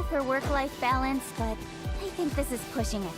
for work-life balance, but I think this is pushing it.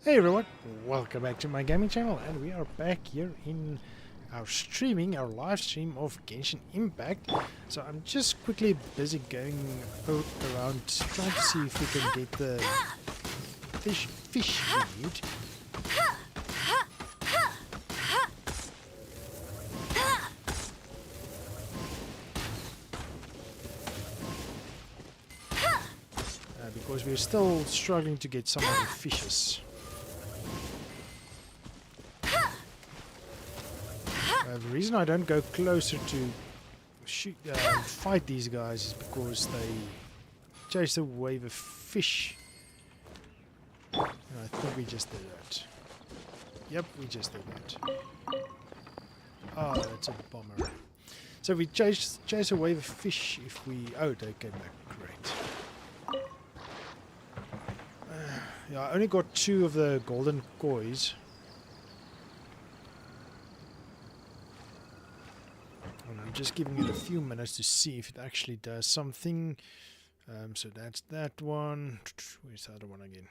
Hey everyone, welcome back to my gaming channel, and we are back here in our live stream of Genshin Impact. So I'm just quickly busy going around trying to see if we can get the fish we need. Because we're still struggling to get some of the fishes. The reason I don't go closer to fight these guys is because they chase a wave of fish. And I think we just did that. Yep, we just did that. Oh, that's a bummer. So we chase a wave of fish if we... Oh, they came back. Great. Yeah, I only got 2 of the golden kois. And I'm just giving it a few minutes to see if it actually does something. So that's that one. Where's the other one again?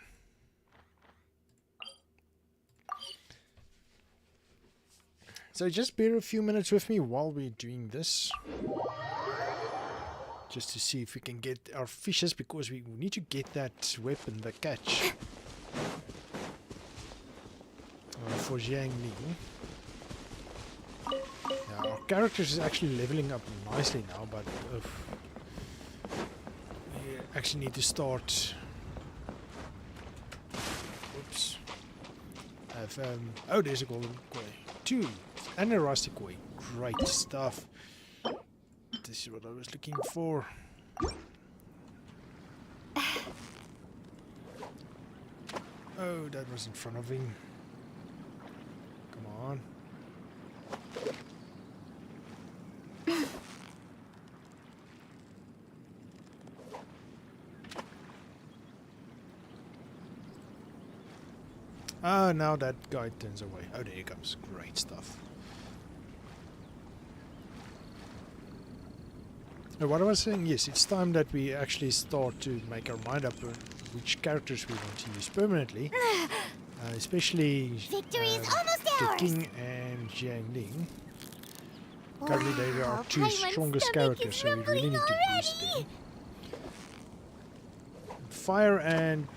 So just bear a few minutes with me while we're doing this. Just to see if we can get our fishes, because we need to get that weapon, the catch. For Jiang Li. Our characters is actually leveling up nicely now, but we actually need to start. Oops. Oh, there's a golden koi. 2 and a rusty koi. Great stuff. This is what I was looking for. Oh, that was in front of him. Come on. Ah, now that guy turns away. Oh, there he comes. Great stuff. Now, what I was saying, yes, it's time that we actually start to make our mind up on which characters we want to use permanently. Especially the King and Jiang Ling. Currently they are 2 strongest characters, so we really need to boost them. Fire and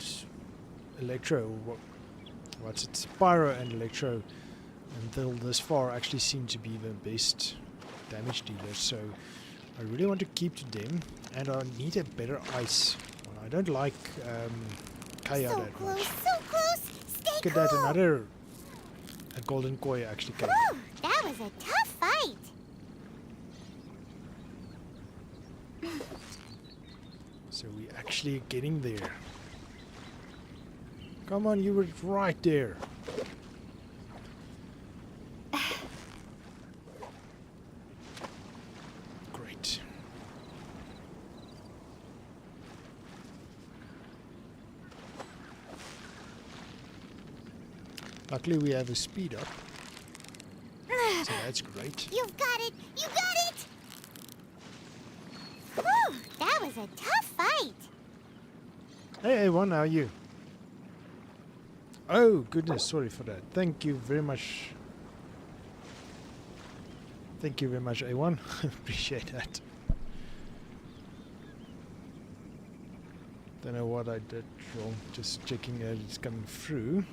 Electro, what's it? Pyro and Electro, until this far, actually seem to be the best damage dealers, so I really want to keep to them, and I need a better ice. Well, I don't like Kaya So that close, much. so close. Stay Look at cool. that, another golden koi actually came. Whew, that was a tough fight. So we're actually getting there. Come on, you were right there. Great. Luckily we have a speed up. So that's great. You've got it. You got it. Whew, that was a tough fight. Hey, A1, how are you? Oh, goodness, sorry for that. Thank you very much. Thank you very much, A1. Appreciate that. Don't know what I did wrong. Just checking that it's coming through.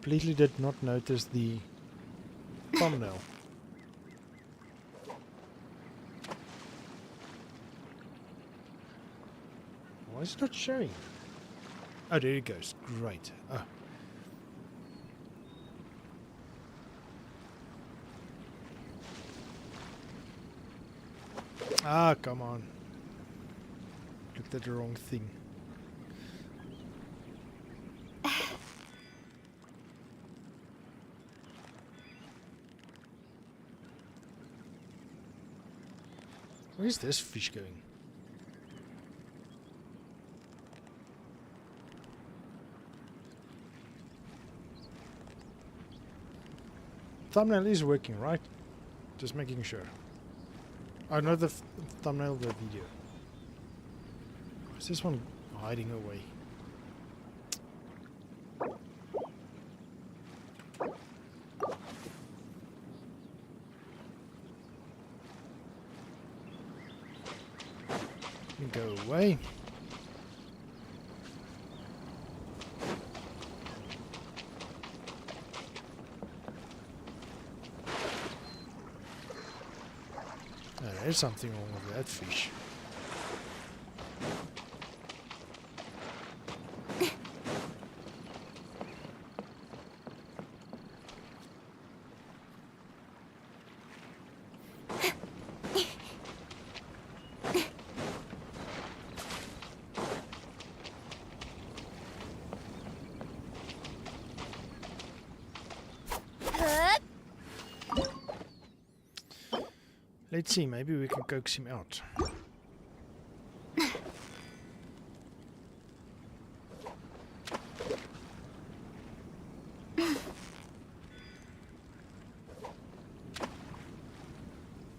completely did not notice the thumbnail. Why is it not showing? Oh, there it goes. Great. Oh. Ah, come on. Looked at the wrong thing. Where's this fish going? Thumbnail is working, right? Just making sure. Oh, not the thumbnail, the video. Is this one hiding away? You go away. There's something wrong with that fish. Let's see, maybe we can coax him out.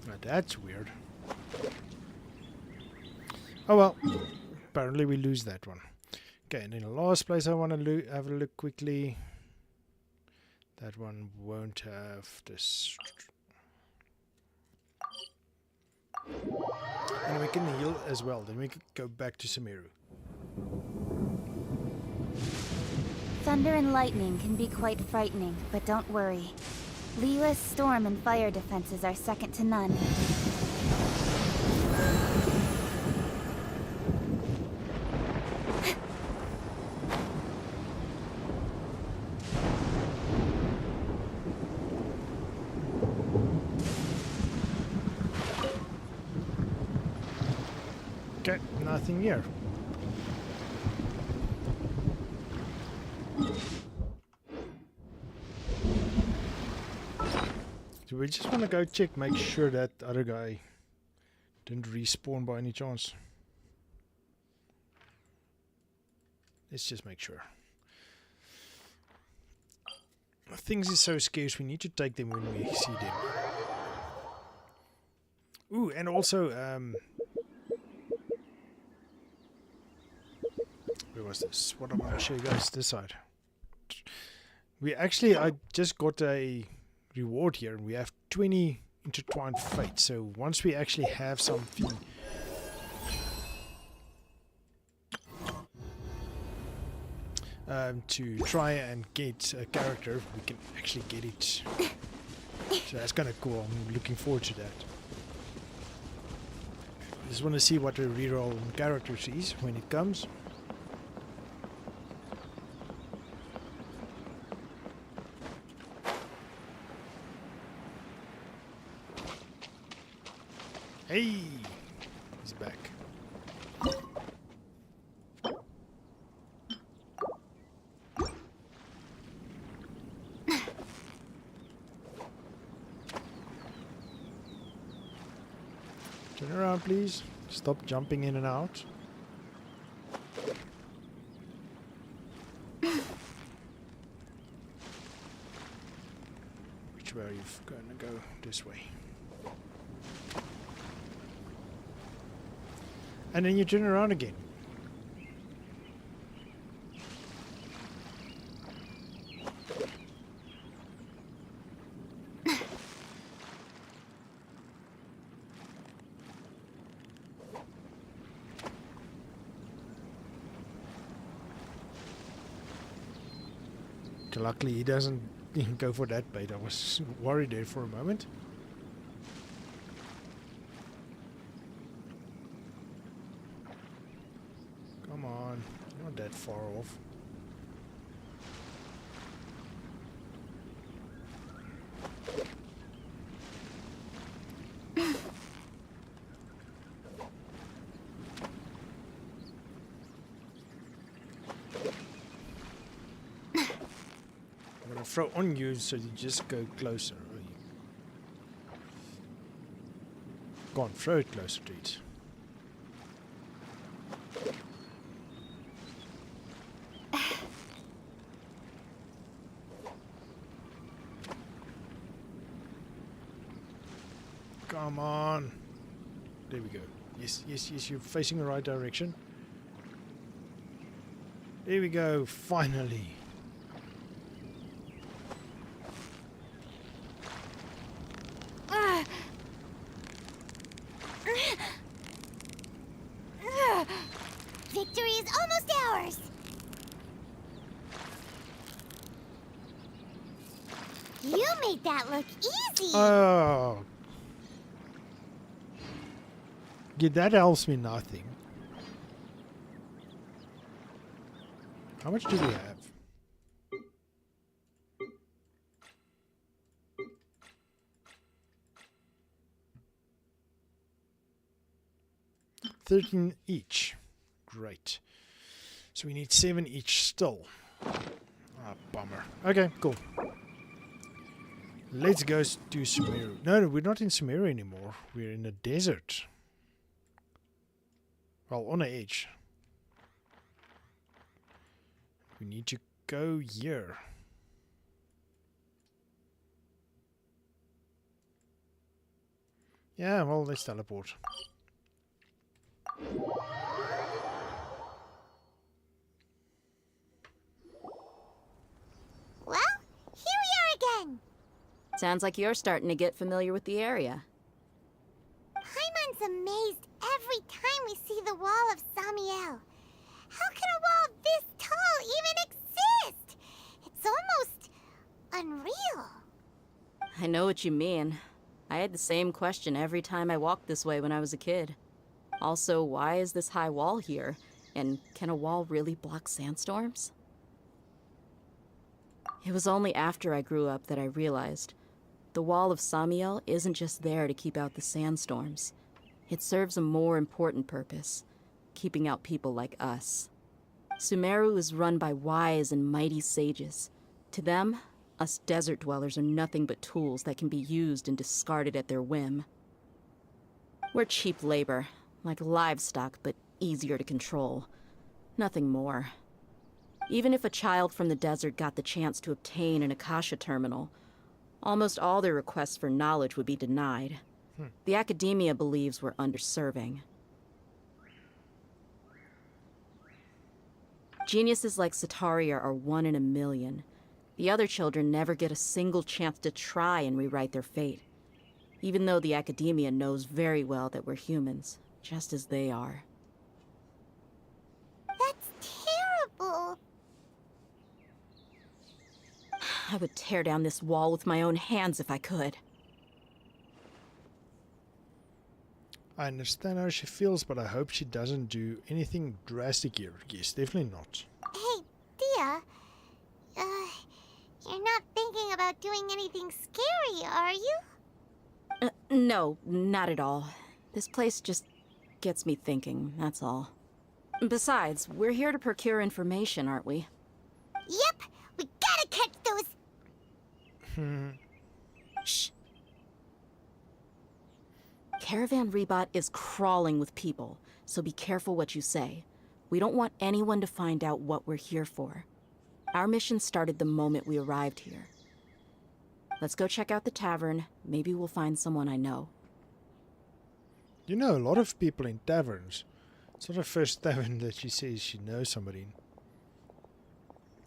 Now that's weird. Oh well, apparently we lose that one. Okay, and in the last place I want to have a look quickly. That one won't have this. And we can heal as well. Then we can go back to Sumeru. Thunder and lightning can be quite frightening, but don't worry. Leela's storm and fire defenses are second to none. Okay, nothing here. Do we just want to go check, make sure that other guy didn't respawn by any chance? Let's just make sure. Things is so scarce, we need to take them when we see them. Ooh, and also, where was this? What am I going to show you guys this side? I just got a reward here, and we have 20 intertwined fates. So once we actually have something to try and get a character, we can actually get it. So that's kind of cool. I'm looking forward to that. I just want to see what the reroll on characters is when it comes. Hey, he's back. Turn around, please. Stop jumping in and out. Which way are you going to go? This way. And then you turn around again. Luckily he doesn't go for that bait. I was worried there for a moment. Come on, not that far off. I'm gonna throw on you so you just go closer. Go on, throw it closer to it. Come on. There we go. Yes, yes, yes, you're facing the right direction. There we go, finally. Victory is almost ours! You made that look easy! Oh. Yeah, that helps me nothing. How much do we have? $13 each. Great. So we need 7 each still. Ah, bummer. Okay, cool. Let's go to Sumeru. No, we're not in Sumeru anymore. We're in a desert. Well, on the edge. We need to go here. Yeah, well, let's teleport. Well, here we are again! Sounds like you're starting to get familiar with the area. Paimon's amazed every time we see the wall of Samiel. How can a wall this tall even exist? It's almost unreal. I know what you mean. I had the same question every time I walked this way when I was a kid. Also, why is this high wall here? And can a wall really block sandstorms? It was only after I grew up that I realized the wall of Samiel isn't just there to keep out the sandstorms. It serves a more important purpose, keeping out people like us. Sumeru is run by wise and mighty sages. To them, us desert dwellers are nothing but tools that can be used and discarded at their whim. We're cheap labor, like livestock, but easier to control. Nothing more. Even if a child from the desert got the chance to obtain an Akasha terminal, almost all their requests for knowledge would be denied. The academia believes we're underserving. Geniuses like Sataria are 1 in a million. The other children never get a single chance to try and rewrite their fate, even though the academia knows very well that we're humans, just as they are. That's terrible. I would tear down this wall with my own hands if I could. I understand how she feels, but I hope she doesn't do anything drastic here. Yes, definitely not. Hey, Dia. You're not thinking about doing anything scary, are you? No, not at all. This place just gets me thinking, that's all. Besides, we're here to procure information, aren't we? Yep, we gotta catch those... Shh. Caravan Rebot is crawling with people, so be careful what you say. We don't want anyone to find out what we're here for. Our mission started the moment we arrived here. Let's go check out the tavern. Maybe we'll find someone I know. You know a lot of people in taverns. It's not the first tavern that she says she knows somebody in.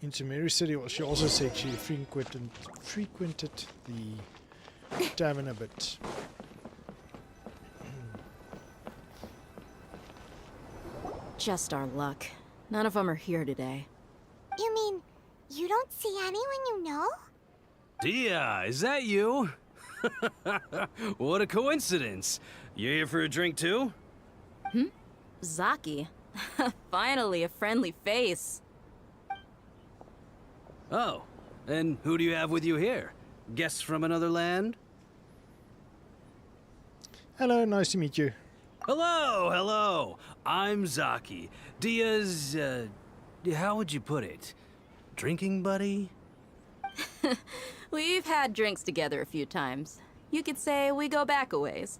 In Sumeru City, well, she also said she frequented the tavern a bit. Just our luck. None of them are here today. You mean, you You don't see anyone you know? Dia, is that you? What a coincidence. You here for a drink too? Zaki. Finally, a friendly face. Oh, and who do you have with you here? Guests from another land? Hello, nice to meet you. Hello, hello. I'm Zaki. Dia's, how would you put it? Drinking buddy? We've had drinks together a few times. You could say we go back a ways.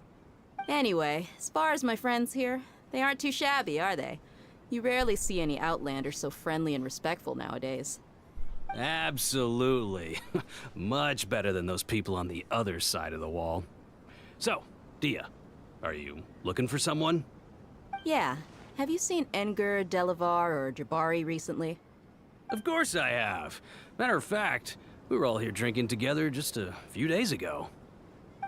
Anyway, as far as my friends here, they aren't too shabby, are they? You rarely see any Outlanders so friendly and respectful nowadays. Absolutely. Much better than those people on the other side of the wall. So, Dia, are you looking for someone? Yeah. Have you seen Enger, Delavar, or Jabari recently? Of course I have. Matter of fact, we were all here drinking together just a few days ago.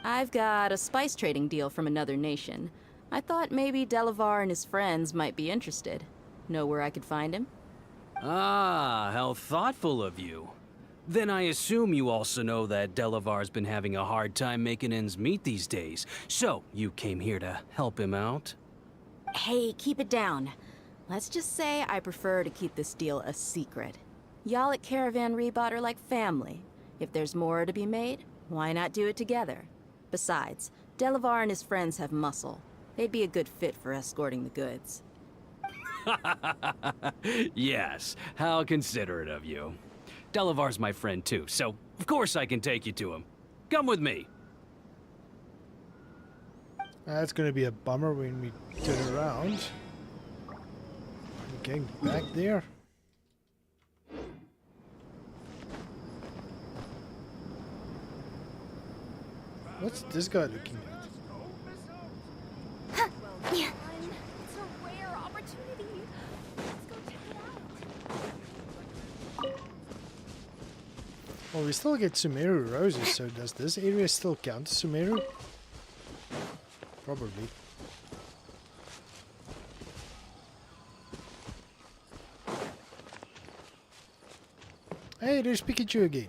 I've got a spice trading deal from another nation. I thought maybe Delavar and his friends might be interested. Know where I could find him? Ah, how thoughtful of you. Then I assume you also know that Delavar's been having a hard time making ends meet these days. So, you came here to help him out? Hey, keep it down. Let's just say I prefer to keep this deal a secret. Y'all at Caravan Rebot are like family. If there's more to be made, why not do it together? Besides, Delavar and his friends have muscle. They'd be a good fit for escorting the goods. Yes, how considerate of you. Delavar's my friend too, so of course I can take you to him. Come with me. That's gonna be a bummer when we turn around. We're getting back there. What's this guy looking at? Yeah. It's a rare opportunity. Let's go check it out. Well, we still get Sumeru roses, so does this area still count as Sumeru? Probably. Hey, there's Pikachu again.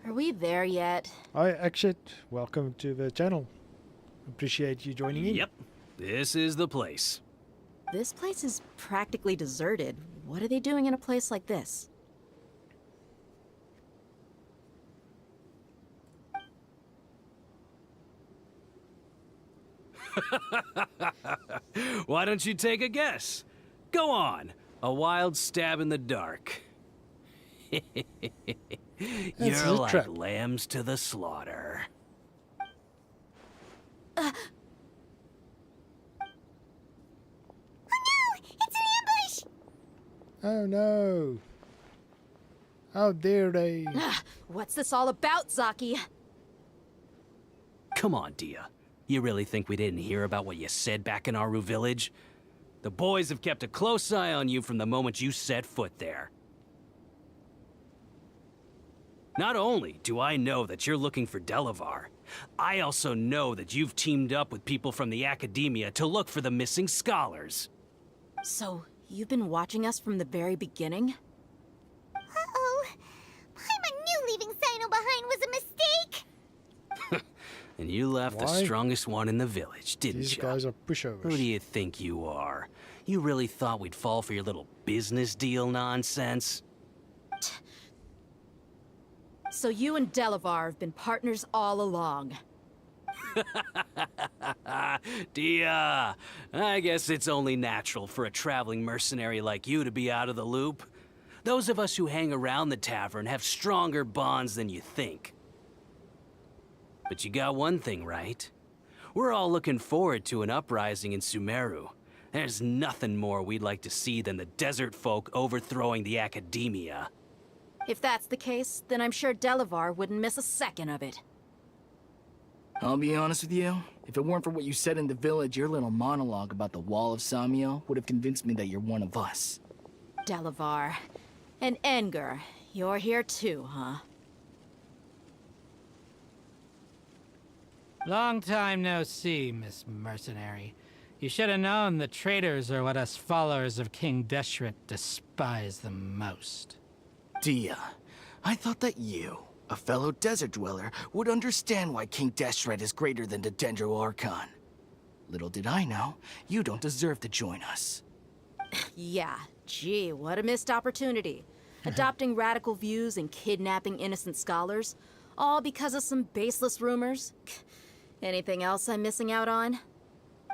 Are we there yet? Hi, Akshit. Welcome to the channel. Appreciate you joining in. Yep, this is the place. This place is practically deserted. What are they doing in a place like this? Why don't you take a guess? Go on, a wild stab in the dark. You're a like trap. lambs to the slaughter. It's an ambush! Oh no. How dare they? What's this all about, Zaki? Come on, Dia. You really think we didn't hear about what you said back in Aru village? The boys have kept a close eye on you from the moment you set foot there. Not only do I know that you're looking for Delavar, I also know that you've teamed up with people from the academia to look for the missing scholars. So, you've been watching us from the very beginning? Uh-oh. Paimon knew leaving Sino behind was a mistake! And you left the Why? strongest one in the village, didn't These you? guys are Who pushovers. do you think you are? You really thought we'd fall for your little business deal nonsense? So you and Delavar have been partners all along. Dia, I guess it's only natural for a traveling mercenary like you to be out of the loop. Those of us who hang around the tavern have stronger bonds than you think. But you got one thing right. We're all looking forward to an uprising in Sumeru. There's nothing more we'd like to see than the desert folk overthrowing the academia. If that's the case, then I'm sure Delavar wouldn't miss a second of it. I'll be honest with you. If it weren't for what you said in the village, your little monologue about the Wall of Samiel would have convinced me that you're one of us. Delavar. And Enger, you're here too, huh? Long time no see, Miss Mercenary. You should have known the traitors are what us followers of King Deshret despise the most. Dia, I thought that you, a fellow desert dweller, would understand why King Deshret is greater than the Dendro Archon. Little did I know, you don't deserve to join us. Yeah, gee, what a missed opportunity. Adopting radical views and kidnapping innocent scholars, all because of some baseless rumors. Anything else I'm missing out on?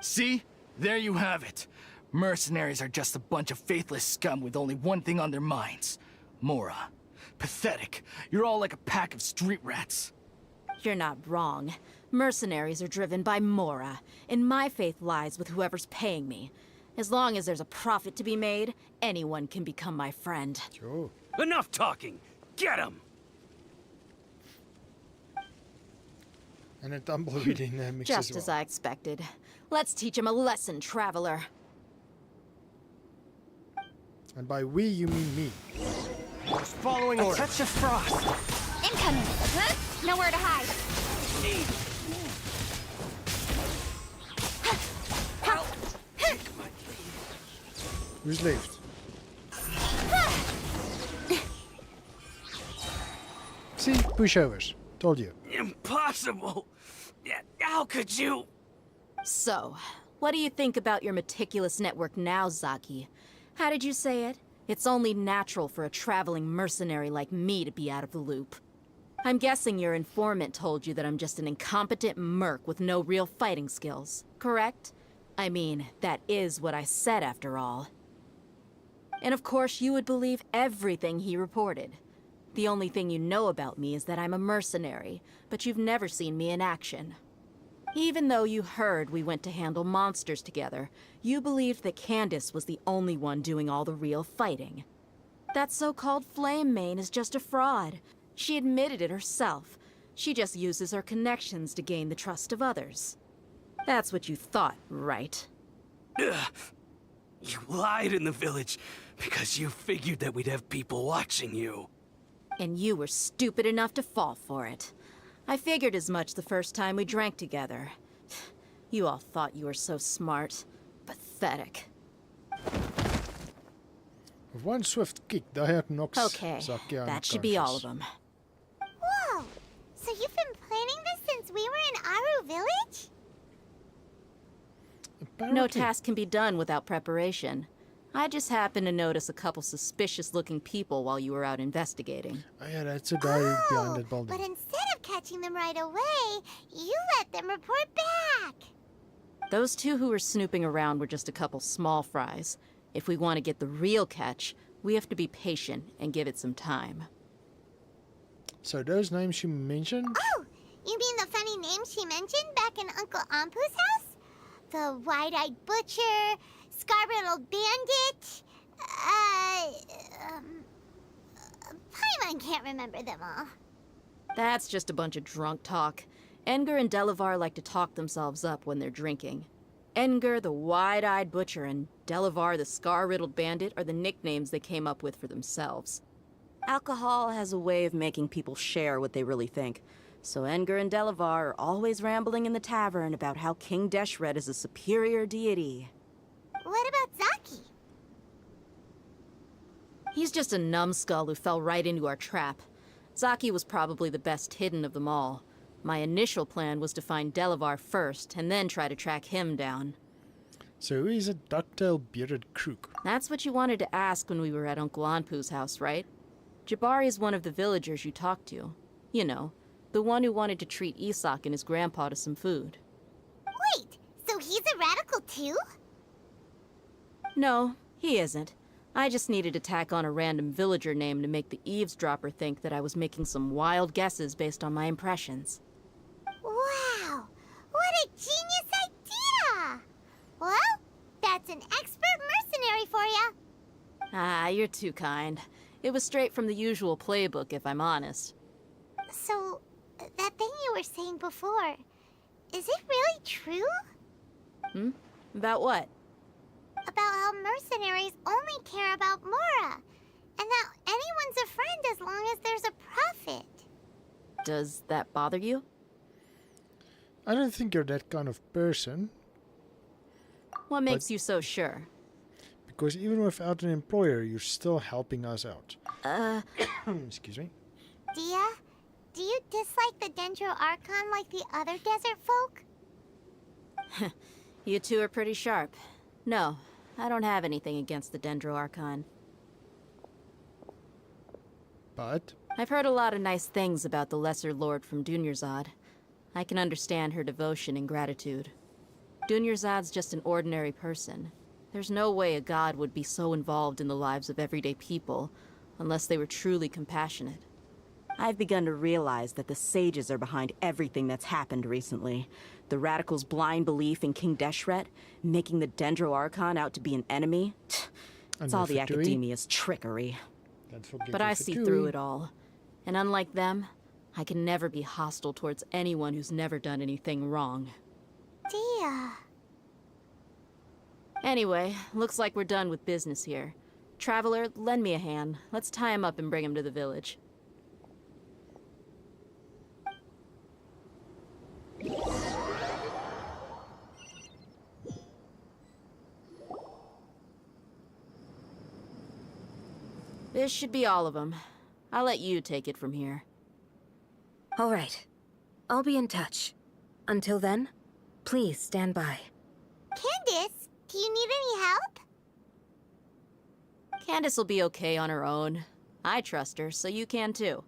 See? There you have it. Mercenaries are just a bunch of faithless scum with only one thing on their minds. Mora. Pathetic. You're all like a pack of street rats. You're not wrong. Mercenaries are driven by Mora, and my faith lies with whoever's paying me. As long as there's a profit to be made, anyone can become my friend. Sure. Enough talking! Get him! And a tumbleweed in the mix Just as as well. I expected. Let's teach him a lesson, traveler. And by we, you mean me. Just following orders. Touch of frost. Incoming! Huh? Nowhere to hide. Who's left? See? Pushovers. Told you. Impossible! Yeah, how could you? So, what do you think about your meticulous network now, Zaki? How did you say it? It's only natural for a traveling mercenary like me to be out of the loop. I'm guessing your informant told you that I'm just an incompetent merc with no real fighting skills, correct? I mean, that is what I said after all. And of course, you would believe everything he reported. The only thing you know about me is that I'm a mercenary, but you've never seen me in action. Even though you heard we went to handle monsters together, you believed that Candace was the only one doing all the real fighting. That so-called Flame Mane is just a fraud. She admitted it herself. She just uses her connections to gain the trust of others. That's what you thought, right? Ugh. You lied in the village because you figured that we'd have people watching you. And you were stupid enough to fall for it. I figured as much the first time we drank together. You all thought you were so smart. Pathetic. With one swift kick, Dayak knocks Okay, Zaki that should be all of unconscious. them. Whoa! So you've been planning this since we were in Aru Village? No Apparently. task can be done without preparation. I just happened to notice a couple suspicious-looking people while you were out investigating. Oh yeah, that's a guy behind that building. But instead of catching them right away, you let them report back. Those two who were snooping around were just a couple small fries. If we want to get the real catch, we have to be patient and give it some time. So those names you mentioned? Oh, you mean the funny name she mentioned back in Uncle Ampu's house? The wide-eyed butcher, scar-riddled bandit, Paimon can't remember them all. That's just a bunch of drunk talk. Enger and Delavar like to talk themselves up when they're drinking. Enger, the wide-eyed butcher, and Delavar, the scar-riddled bandit, are the nicknames they came up with for themselves. Alcohol has a way of making people share what they really think. So Enger and Delavar are always rambling in the tavern about how King Deshret is a superior deity. What about Zaki? He's just a numbskull who fell right into our trap. Zaki was probably the best hidden of them all. My initial plan was to find Delavar first, and then try to track him down. So he's a ducktail bearded crook. That's what you wanted to ask when we were at Uncle Anpu's house, right? Jabari is one of the villagers you talked to. You know, the one who wanted to treat Isak and his grandpa to some food. Wait, so he's a radical too? No, he isn't. I just needed to tack on a random villager name to make the eavesdropper think that I was making some wild guesses based on my impressions. Wow, what a genius idea! Well, that's an expert mercenary for ya. Ah, you're too kind. It was straight from the usual playbook, if I'm honest. So, that thing you were saying before, Is it really true? Hmm? About what? About how mercenaries only care about Mora, and that anyone's a friend as long as there's a profit. Does that bother you? I don't think you're that kind of person, What makes you so sure? because even without an employer, you're still helping us out. Excuse me. Dia, do you dislike the Dendro Archon like the other desert folk? You two are pretty sharp. No, I don't have anything against the Dendro Archon. But I've heard a lot of nice things about the Lesser Lord from Dunyarzad. I can understand her devotion and gratitude. Dunyarzad's just an ordinary person. There's no way a god would be so involved in the lives of everyday people, unless they were truly compassionate. I've begun to realize that the sages are behind everything that's happened recently. The radicals' blind belief in King Deshret, making the Dendro Archon out to be an enemy. It's all the academia's trickery. But I see through it all. And unlike them, I can never be hostile towards anyone who's never done anything wrong. Dia. Anyway, looks like we're done with business here. Traveler, lend me a hand. Let's tie him up and bring him to the village. This should be all of them. I'll let you take it from here. All right. I'll be in touch. Until then, please stand by. Candace, do you need any help? Candace will be okay on her own. I trust her, so you can too.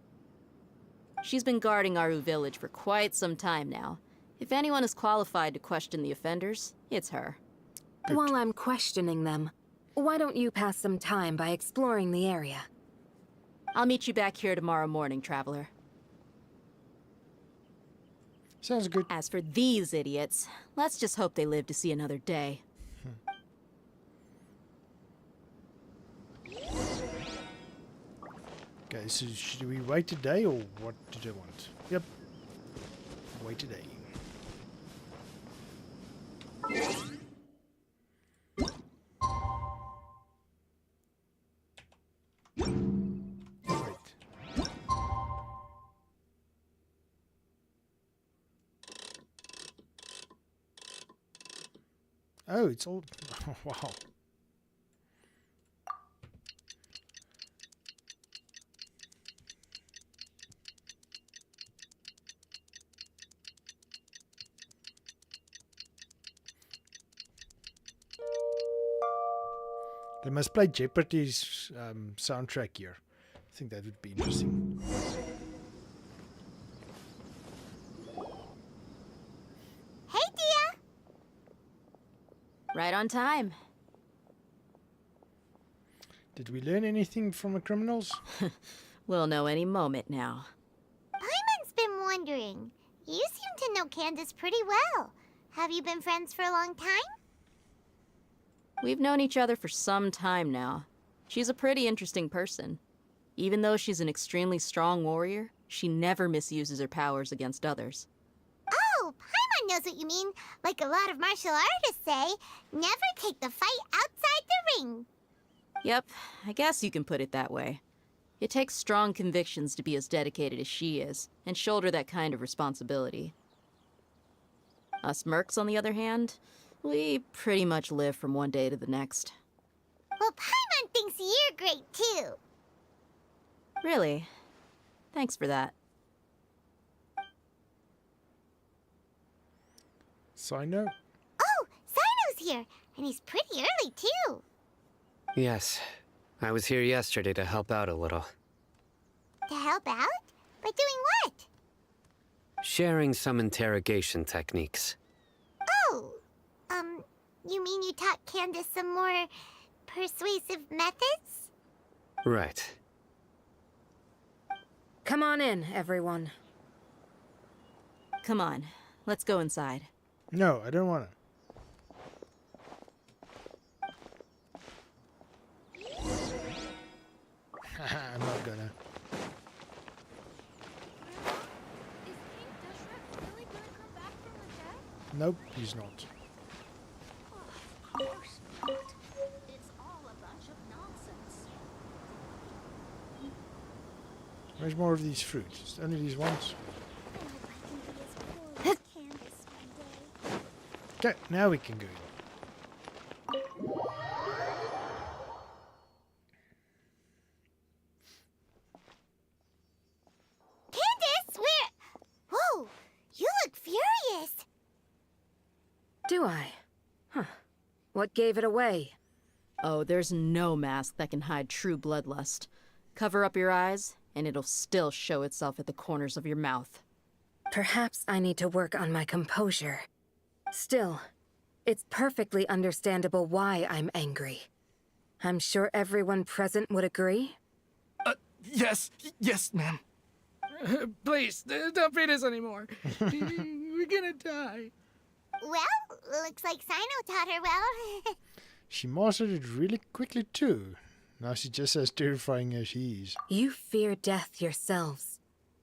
She's been guarding Aru village for quite some time now. If anyone is qualified to question the offenders, it's her. While I'm questioning them, why don't you pass some time by exploring the area? I'll meet you back here tomorrow morning, Traveler. Sounds good. As for these idiots, let's just hope they live to see another day. Okay, so should we wait today or what do they want? Yep. Wait today. Wait. Oh, it's all... wow. They must play Jeopardy's soundtrack here. I think that would be interesting. Hey, Dia! Right on time. Did we learn anything from the criminals? We'll know any moment now. Paimon's been wondering. You seem to know Candace pretty well. Have you been friends for a long time? We've known each other for some time now. She's a pretty interesting person. Even though she's an extremely strong warrior, she never misuses her powers against others. Oh, Paimon knows what you mean. Like a lot of martial artists say, never take the fight outside the ring. Yep, I guess you can put it that way. It takes strong convictions to be as dedicated as she is, and shoulder that kind of responsibility. Us mercs, on the other hand, we pretty much live from one day to the next. Well, Paimon thinks you're great, too. Really? Thanks for that. Sino? Oh, Sino's here, and he's pretty early, too. Yes. I was here yesterday to help out a little. To help out? By doing what? Sharing some interrogation techniques. Oh, you mean you taught Candace some more persuasive methods? Right. Come on in, everyone. Come on, let's go inside. No, I don't want to. I'm not gonna. Is King Deshret really gonna come back from the dead? Nope, he's not. Of course not. It's all a bunch of nonsense. Where's more of these fruits? It's only these ones. I hope I can be as poor as Candace one day. Okay, now we can go. Candace, where? Whoa, you look furious. Do I? Huh. What gave it away? Oh, there's no mask that can hide true bloodlust. Cover up your eyes, and it'll still show itself at the corners of your mouth. Perhaps I need to work on my composure. Still, it's perfectly understandable why I'm angry. I'm sure everyone present would agree. Yes, ma'am. Please, don't beat us anymore. We're gonna die. Well, looks like Sino taught her well. She mastered it really quickly too. Now she's just as terrifying as he is. You fear death yourselves,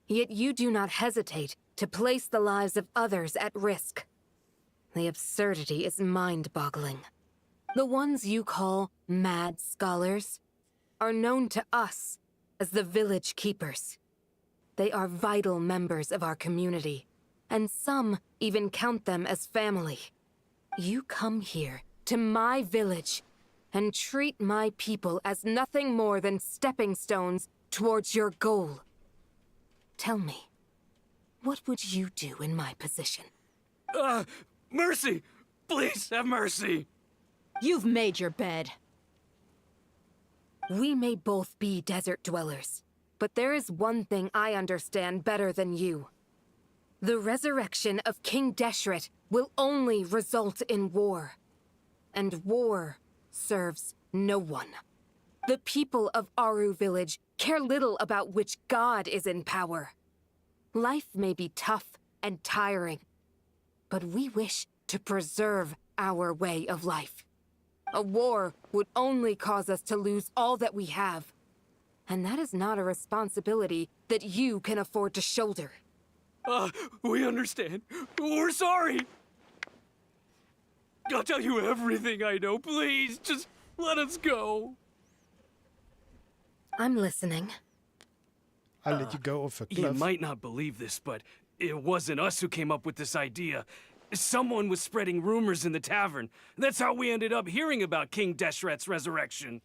yet you do not hesitate to place the lives of others at risk. The absurdity is mind-boggling. The ones you call mad scholars are known to us as the village keepers. They are vital members of our community, and some even count them as family. You come here to my village and treat my people as nothing more than stepping stones towards your goal. Tell me, what would you do in my position? Mercy! Please have mercy! You've made your bed. We may both be desert dwellers, but there is one thing I understand better than you. The resurrection of King Deshret will only result in war. And war serves no one. The people of Aru village care little about which god is in power. Life may be tough and tiring, but we wish to preserve our way of life. A war would only cause us to lose all that we have. And that is not a responsibility that you can afford to shoulder. We understand. We're sorry. I'll tell you everything I know. Please, just let us go. I'm listening. I'll let you go off a cliff. You might not believe this, but it wasn't us who came up with this idea. Someone was spreading rumors in the tavern. That's how we ended up hearing about King Deshret's resurrection.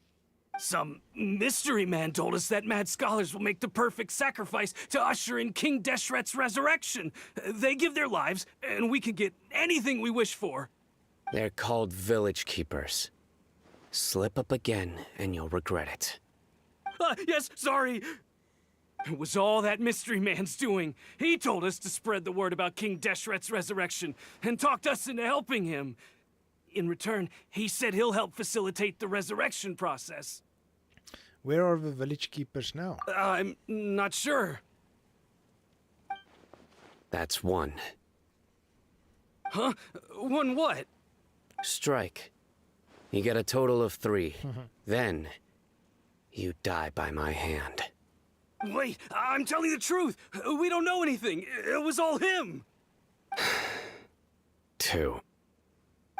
Some mystery man told us that mad scholars will make the perfect sacrifice to usher in King Deshret's resurrection. They give their lives, and we can get anything we wish for. They're called village keepers. Slip up again, and you'll regret it. Yes, sorry. It was all that mystery man's doing. He told us to spread the word about King Deshret's resurrection, and talked us into helping him. In return, he said he'll help facilitate the resurrection process. Where are the village keepers now? I'm not sure. That's one. Huh? One what? Strike. You get a total of 3. Then, you die by my hand. Wait, I'm telling the truth. We don't know anything. It was all him. 2.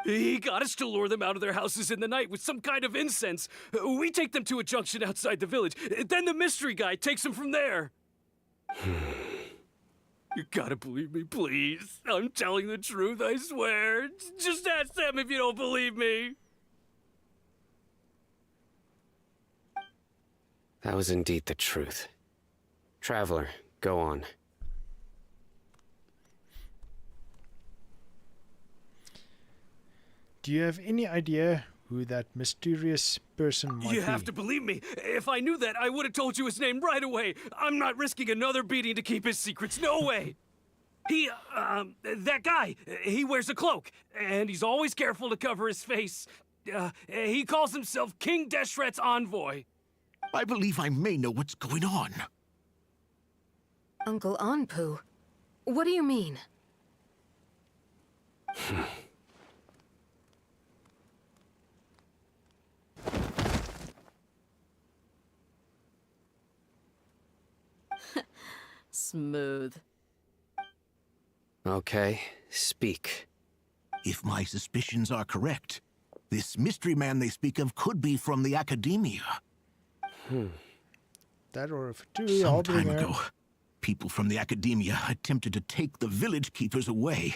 He got us to lure them out of their houses in the night with some kind of incense. We take them to a junction outside the village. Then the mystery guy takes them from there. You gotta believe me, please. I'm telling the truth, I swear. Just ask them if you don't believe me. That was indeed the truth. Traveler, go on. Do you have any idea who that mysterious person might be? You have to believe me. If I knew that, I would have told you his name right away. I'm not risking another beating to keep his secrets. No way. That guy, he wears a cloak, and he's always careful to cover his face. He calls himself King Deshret's envoy. I believe I may know what's going on. Uncle Anpu, what do you mean? Smooth. Okay, speak. If my suspicions are correct, this mystery man they speak of could be from the academia. That or a Fatui Some time Harbinger. ago, people from the academia attempted to take the village keepers away.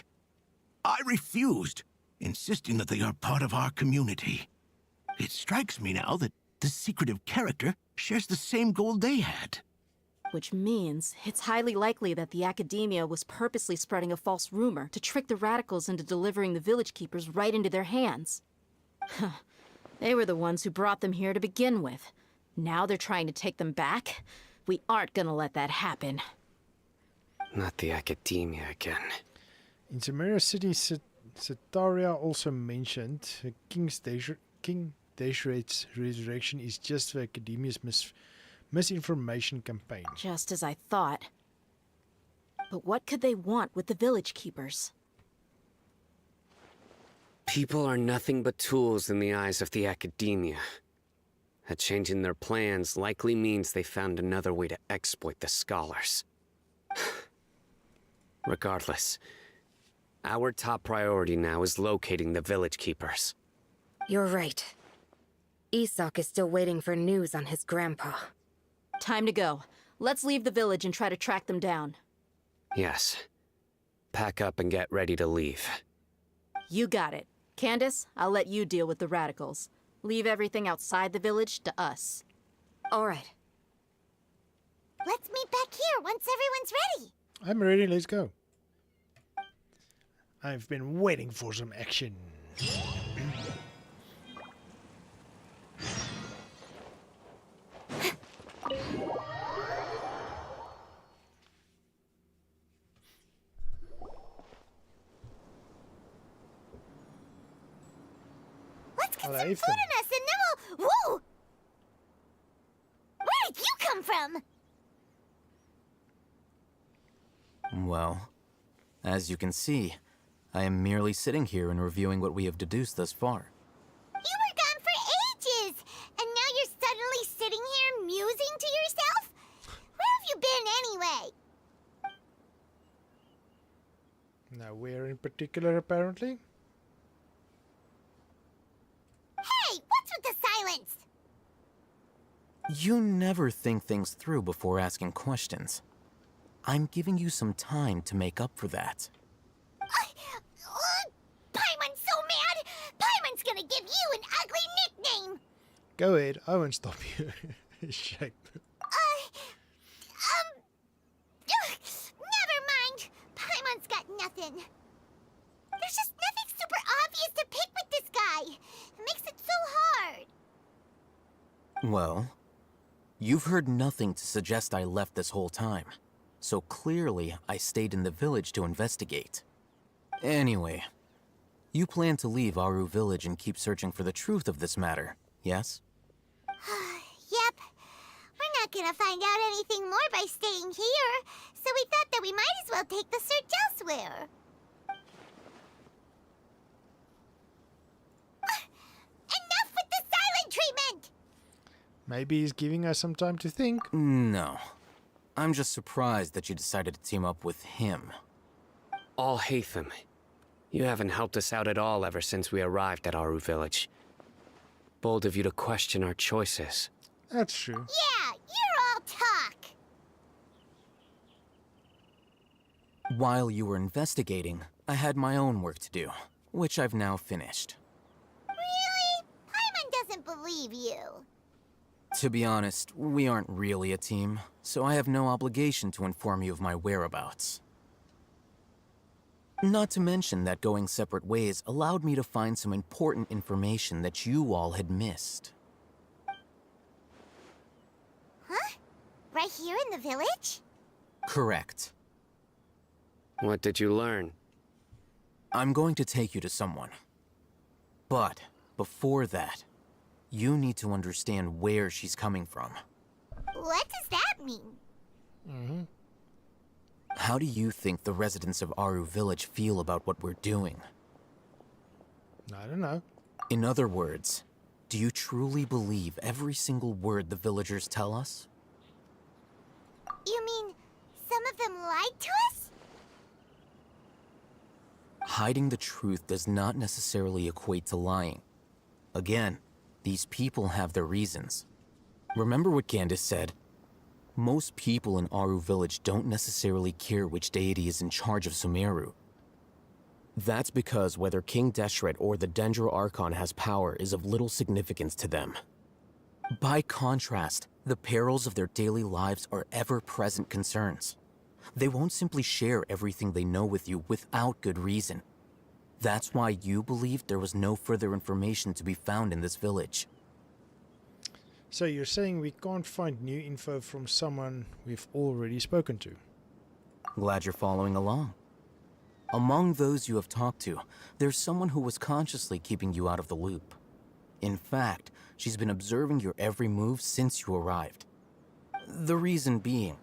I refused, insisting that they are part of our community. It strikes me now that this secretive character shares the same goal they had. Which means it's highly likely that the academia was purposely spreading a false rumor to trick the radicals into delivering the village keepers right into their hands. They were the ones who brought them here to begin with. Now they're trying to take them back? We aren't gonna let that happen. Not the academia again. In Samara City, Sataria also mentioned King Deshret's resurrection is just for Academia's misinformation campaign. Just as I thought. But what could they want with the village keepers? People are nothing but tools in the eyes of the academia. A change in their plans likely means they found another way to exploit the scholars. Regardless, our top priority now is locating the village keepers. You're right. Isak is still waiting for news on his grandpa. Time to go. Let's leave the village and try to track them down. Yes. Pack up and get ready to leave. You got it. Candace, I'll let you deal with the radicals. Leave everything outside the village to us. All right. Let's meet back here once everyone's ready. I'm ready, let's go. I've been waiting for some action. Let's get Hello, some Ethan. food in us and then we'll... Whoa! Where did you come from? Well, as you can see, I am merely sitting here and reviewing what we have deduced thus far. You were gone for ages, and now you're suddenly sitting here musing to yourself? Where have you been anyway? Nowhere in particular, apparently. Hey, what's with the silence? You never think things through before asking questions. I'm giving you some time to make up for that. Paimon's so mad! Paimon's gonna give you an ugly nickname! Go ahead, I won't stop you. Shape. Never mind. Paimon's got nothing. There's just nothing super obvious to pick with this guy. It makes it so hard. Well, you've heard nothing to suggest I left this whole time. So clearly, I stayed in the village to investigate. Anyway, you plan to leave Aru village and keep searching for the truth of this matter, yes? Yep. We're not gonna find out anything more by staying here, so we thought that we might as well take the search elsewhere. Enough with the silent treatment! Maybe he's giving us some time to think. No. I'm just surprised that you decided to team up with him. All Hatham, you haven't helped us out at all ever since we arrived at Aru village. Bold of you to question our choices. That's true. Yeah, you're all talk. While you were investigating, I had my own work to do, which I've now finished. Really? Paimon doesn't believe you. To be honest, we aren't really a team, so I have no obligation to inform you of my whereabouts. Not to mention that going separate ways allowed me to find some important information that you all had missed. Huh? Right here in the village? Correct. What did you learn? I'm going to take you to someone. But before that, you need to understand where she's coming from. What does that mean? How do you think the residents of Aru village feel about what we're doing? I don't know. In other words, do you truly believe every single word the villagers tell us? You mean some of them lied to us? hiding the truth does not necessarily equate to lying. Again, these people have their reasons. Remember what Candace said? Most people in Aru village don't necessarily care which deity is in charge of Sumeru. That's because whether King Deshret or the Dendro Archon has power is of little significance to them. By contrast, the perils of their daily lives are ever-present concerns. They won't simply share everything they know with you without good reason. That's why you believed there was no further information to be found in this village. So you're saying we can't find new info from someone we've already spoken to? Glad you're following along. Among those you have talked to, there's someone who was consciously keeping you out of the loop. In fact, she's been observing your every move since you arrived. The reason being,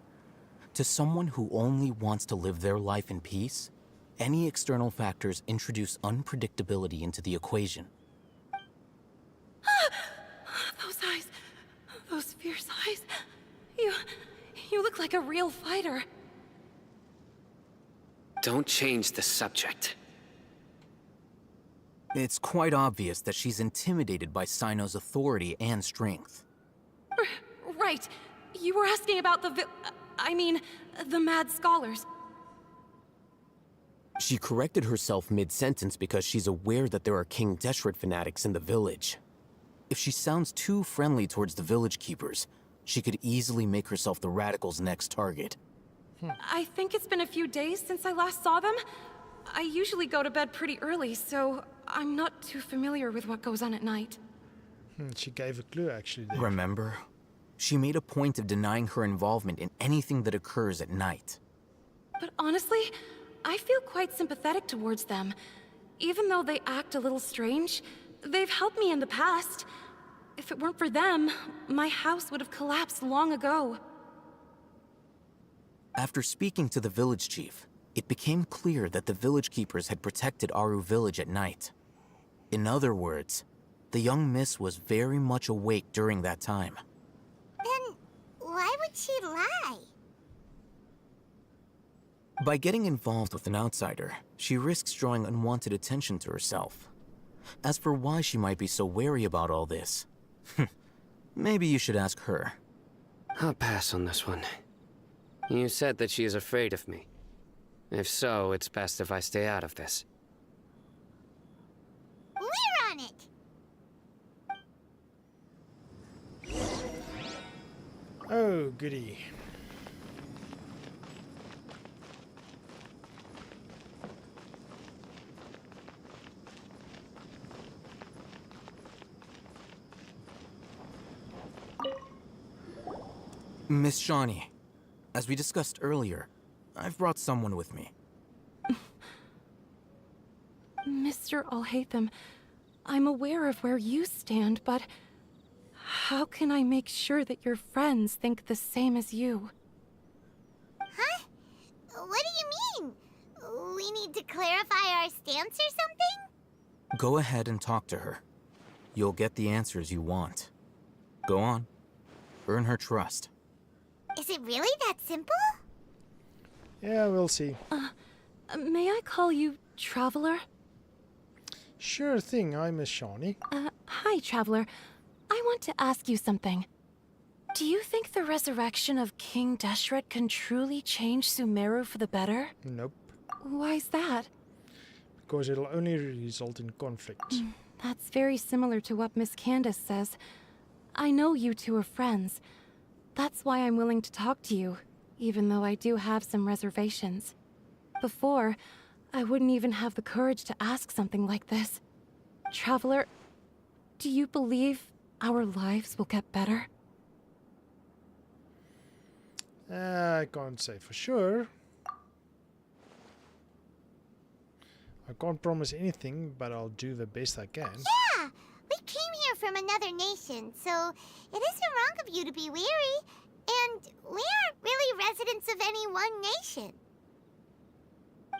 to someone who only wants to live their life in peace, any external factors introduce unpredictability into the equation. Those eyes. Those fierce eyes. You look like a real fighter. Don't change the subject. It's quite obvious that she's intimidated by Sino's authority and strength. Right. You were asking about the mad scholars. She corrected herself mid-sentence because she's aware that there are King Deshret fanatics in the village. If she sounds too friendly towards the village keepers, she could easily make herself the Radicals' next target. I think it's been a few days since I last saw them. I usually go to bed pretty early, so I'm not too familiar with what goes on at night. She gave a clue, actually. There. Remember? She made a point of denying her involvement in anything that occurs at night. But honestly, I feel quite sympathetic towards them. Even though they act a little strange, they've helped me in the past. If it weren't for them, my house would have collapsed long ago. After speaking to the village chief, it became clear that the village keepers had protected Aru village at night. In other words, the young miss was very much awake during that time. Then why would she lie? By getting involved with an outsider, she risks drawing unwanted attention to herself. As for why she might be so wary about all this, maybe you should ask her. I'll pass on this one. You said that she is afraid of me. If so, it's best if I stay out of this. We're on it! Oh, goody. Miss Shawnee, as we discussed earlier, I've brought someone with me. Mr. Alhaitham, I'm aware of where you stand, but how can I make sure that your friends think the same as you? Huh? What do you mean? We need to clarify our stance or something? Go ahead and talk to her. You'll get the answers you want. Go on. Earn her trust. Is it really that simple? Yeah, we'll see. May I call you Traveler? Sure thing, I'm Miss Shawnee. Hi, Traveler. I want to ask you something. Do you think the resurrection of King Deshret can truly change Sumeru for the better? Nope. Why's that? Because it'll only result in conflict. That's very similar to what Miss Candace says. I know you two are friends. That's why I'm willing to talk to you, even though I do have some reservations. Before, I wouldn't even have the courage to ask something like this. Traveler, do you believe our lives will get better? I can't say for sure. I can't promise anything, but I'll do the best I can. Yeah! We came here from another nation, so it isn't wrong of you to be weary. And we aren't really residents of any one nation.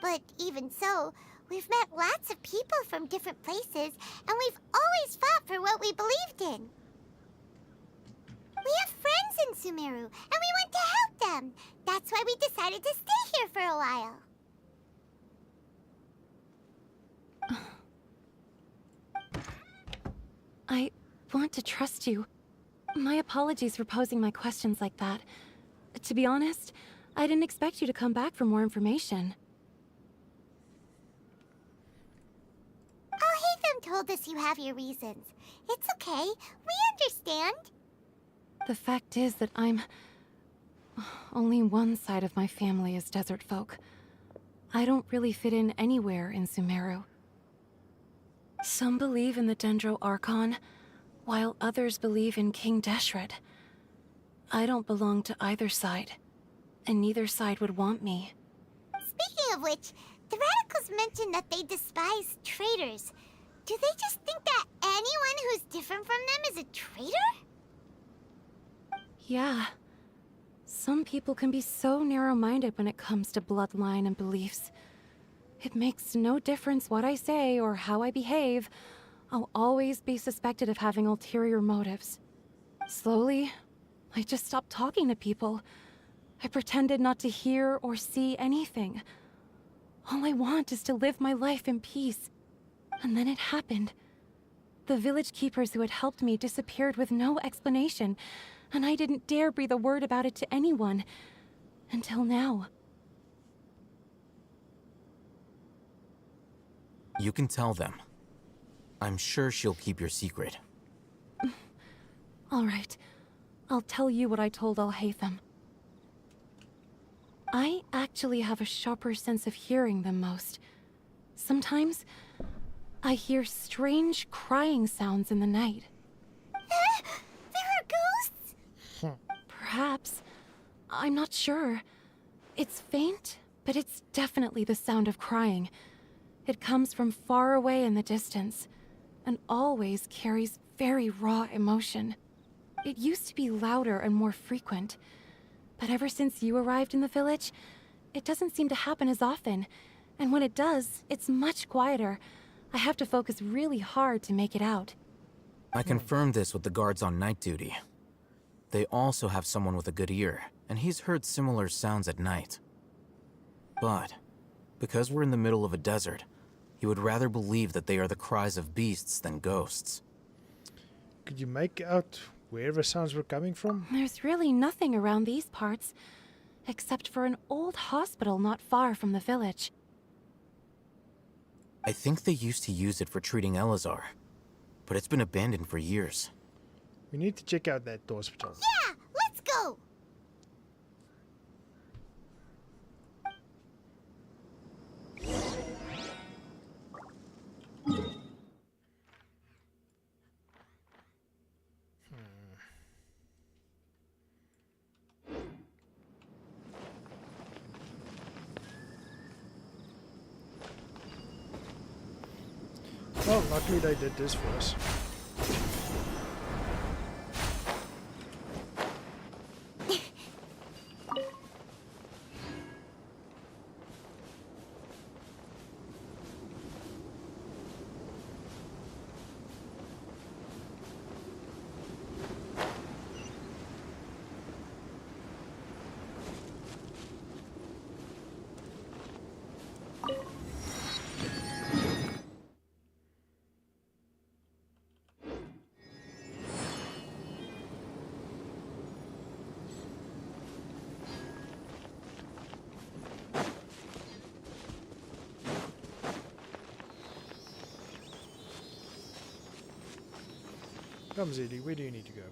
But even so, we've met lots of people from different places, and we've always fought for what we believed in. We have friends in Sumeru, and we want to help them. That's why we decided to stay here for a while. want to trust you. My apologies for posing my questions like that. To be honest, I didn't expect you to come back for more information. Alhaitham told us you have your reasons. It's okay. We understand. The fact is that only one side of my family is desert folk. I don't really fit in anywhere in Sumeru. Some believe in the Dendro Archon, while others believe in King Deshret. I don't belong to either side, and neither side would want me. Speaking of which, the Radicals mentioned that they despise traitors. Do they just think that anyone who's different from them is a traitor? Yeah. Some people can be so narrow-minded when it comes to bloodline and beliefs. It makes no difference what I say or how I behave. I'll always be suspected of having ulterior motives. Slowly, I just stopped talking to people. I pretended not to hear or see anything. All I want is to live my life in peace. And then it happened. The village keepers who had helped me disappeared with no explanation, and I didn't dare breathe a word about it to anyone. Until now. You can tell them. I'm sure she'll keep your secret. All right. I'll tell you what I told Alhaitham. I actually have a sharper sense of hearing than most. Sometimes, I hear strange crying sounds in the night. There are ghosts? Perhaps. I'm not sure. It's faint, but it's definitely the sound of crying. It comes from far away in the distance, and always carries very raw emotion. It used to be louder and more frequent, but ever since you arrived in the village, it doesn't seem to happen as often, and when it does, it's much quieter. I have to focus really hard to make it out. I confirmed this with the guards on night duty. They also have someone with a good ear, and he's heard similar sounds at night. But, because we're in the middle of a desert, he would rather believe that they are the cries of beasts than ghosts. Could you make out where the sounds were coming from? There's really nothing around these parts, except for an old hospital not far from the village. I think they used to use it for treating Elazar, but it's been abandoned for years. We need to check out that hospital. Yeah, let's go! Well, luckily they did this for us. Come, Zeddy, where do you need to go?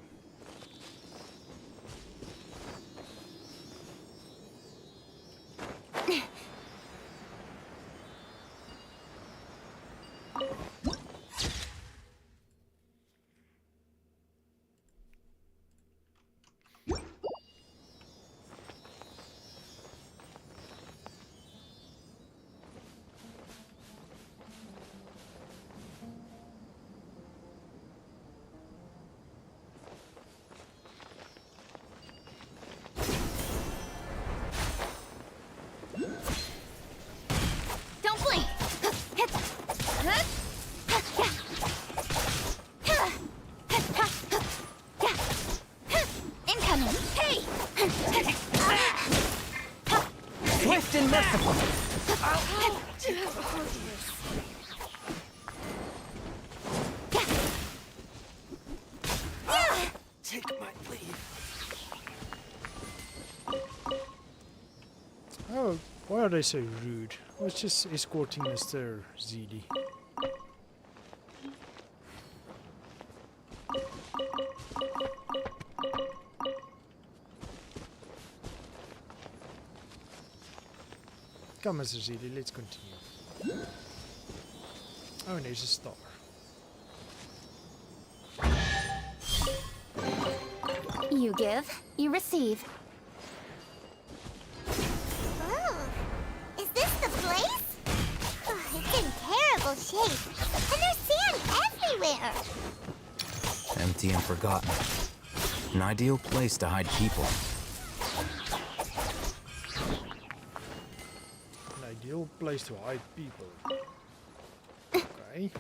Don't blink! Incoming! Hey! Swift and merciful. Why are they so rude? I was just escorting Mr. ZD. Come, Mr. ZD, let's continue. Oh, and there's a star. You give, you receive. Oh, is this the place? Oh, it's in terrible shape. And there's sand everywhere. Empty and forgotten. An ideal place to hide people. An ideal place to hide people. Okay.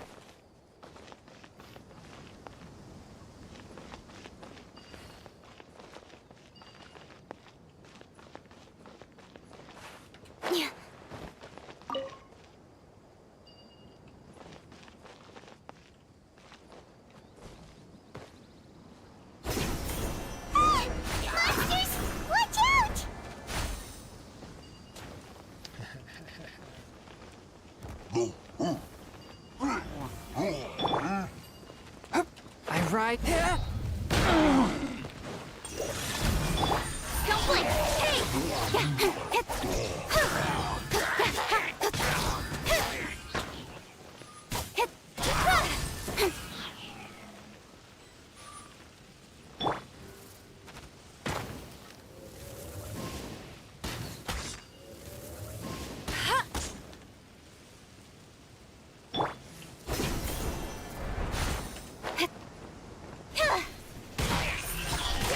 Monsters! Watch out! I ride. Don't blink! Hey!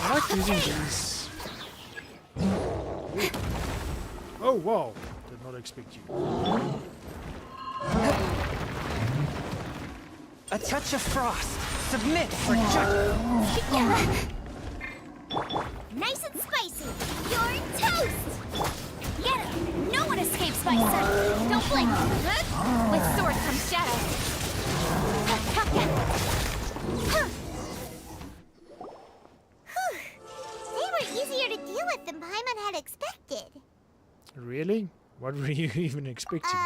I like using these. Oh, wow. Did not expect you. A touch of frost. Submit for judgment. Nice and spicy. You're toast! Get him! No one escapes my sight. Don't blink. With sword comes shadow. They were easier to deal with than Paimon had expected. Really? What were you even expecting?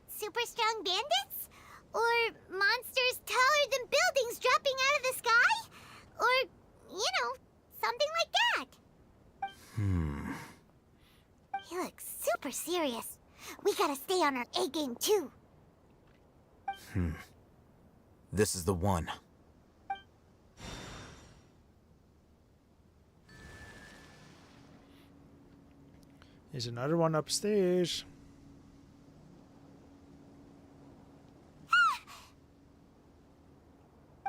Super strong bandits? Or monsters taller than buildings dropping out of the sky? Or, you know, something like that. He looks super serious. We gotta stay on our A game too. This is the one. There's another one upstairs.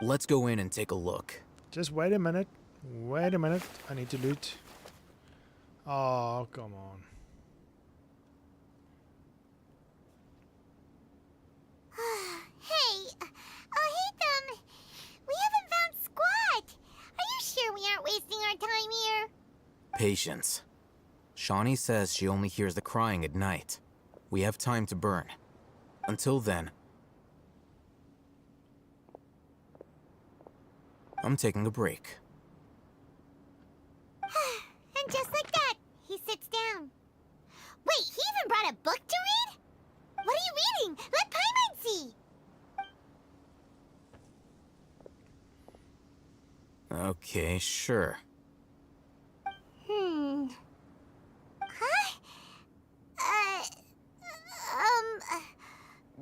Let's go in and take a look. Just wait a minute. Wait a minute. I need to loot. Oh, come on. Hey, Hatham, we haven't found squat. Are you sure we aren't wasting our time here? Patience. Shawnee says she only hears the crying at night. We have time to burn. Until then, I'm taking a break. And just like that, he sits down. Wait, he even brought a book to read? What are you reading? Let Paimon see. Okay, sure. Huh?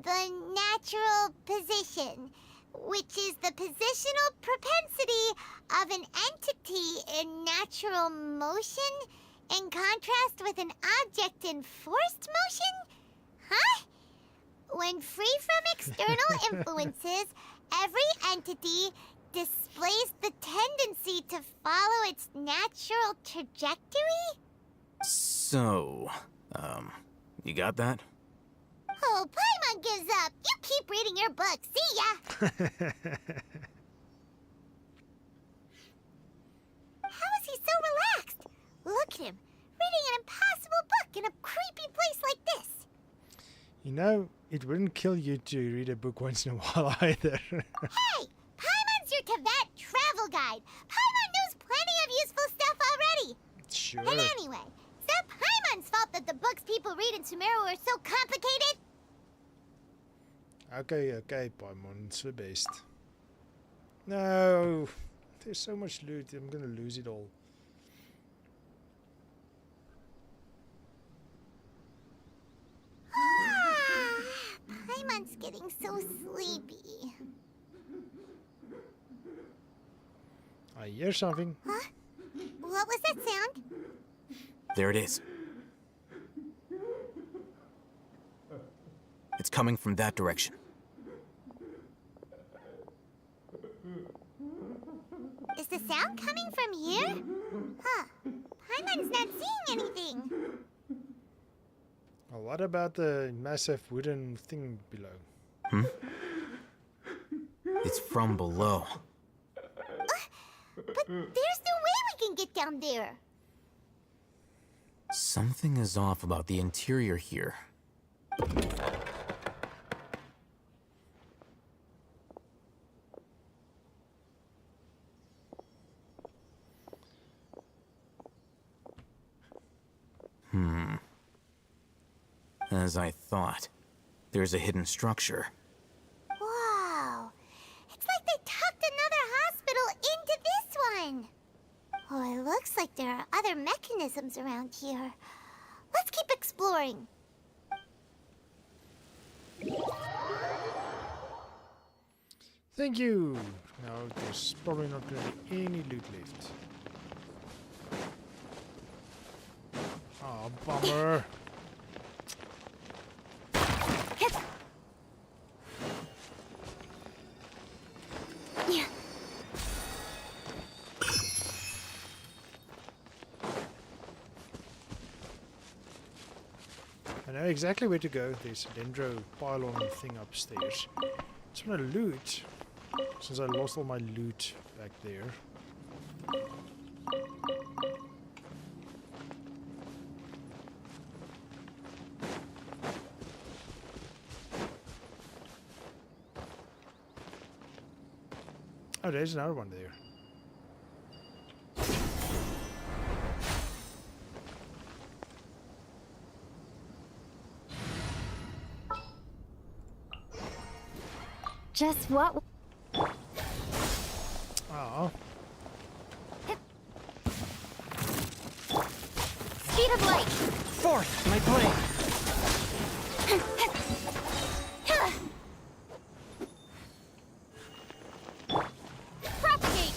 The natural position, which is the positional propensity of an entity in natural motion in contrast with an object in forced motion? Huh? When free from external influences, every entity displays the tendency to follow its natural trajectory? So, you got that? Oh, Paimon gives up. You keep reading your book. See ya. How is he so relaxed? Look at him, reading an impossible book in a creepy place like this. You know, it wouldn't kill you to read a book once in a while either. Hey, Paimon's your Tibet travel guide. Paimon knows plenty of useful stuff already. Sure. And anyway, it's not Paimon's fault that the books people read in Sumeru are so complicated? Okay, Paimon, it's the best. No! There's so much loot, I'm gonna lose it all. Paimon's getting so sleepy. I hear something. Huh? What was that sound? There it is. It's coming from that direction. Is the sound coming from here? Huh. Paimon's not seeing anything. Well, what about the massive wooden thing below? It's from below. But there's no way we can get down there. Something is off about the interior here. As I thought, there's a hidden structure. Wow. It's like they tucked another hospital into this one. Oh, it looks like there are other mechanisms around here. Let's keep exploring. Thank you! Now there's probably not going to be any loot left. Oh, bummer. I know exactly where to go. There's a dendro pylon thing upstairs. Just want to loot, since I lost all my loot back there. Oh, there's another one there. Just what? Oh. Speed of light. Forth, my blade. Propagate.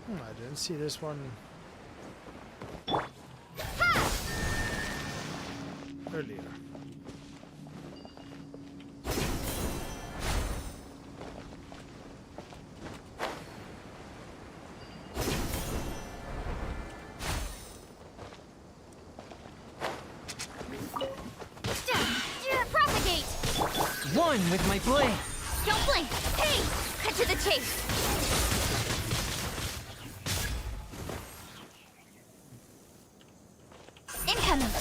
I didn't see this one earlier. Propagate. One with my blade. Don't blink. Hey, cut to the chase. Incoming.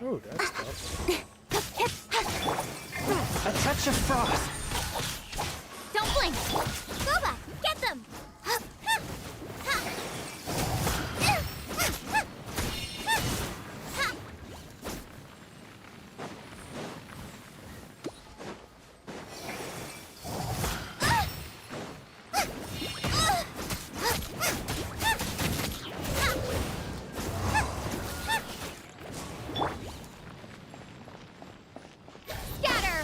Oh, that's tough. A touch of frost. Don't blink. Boba, get them. Scatter.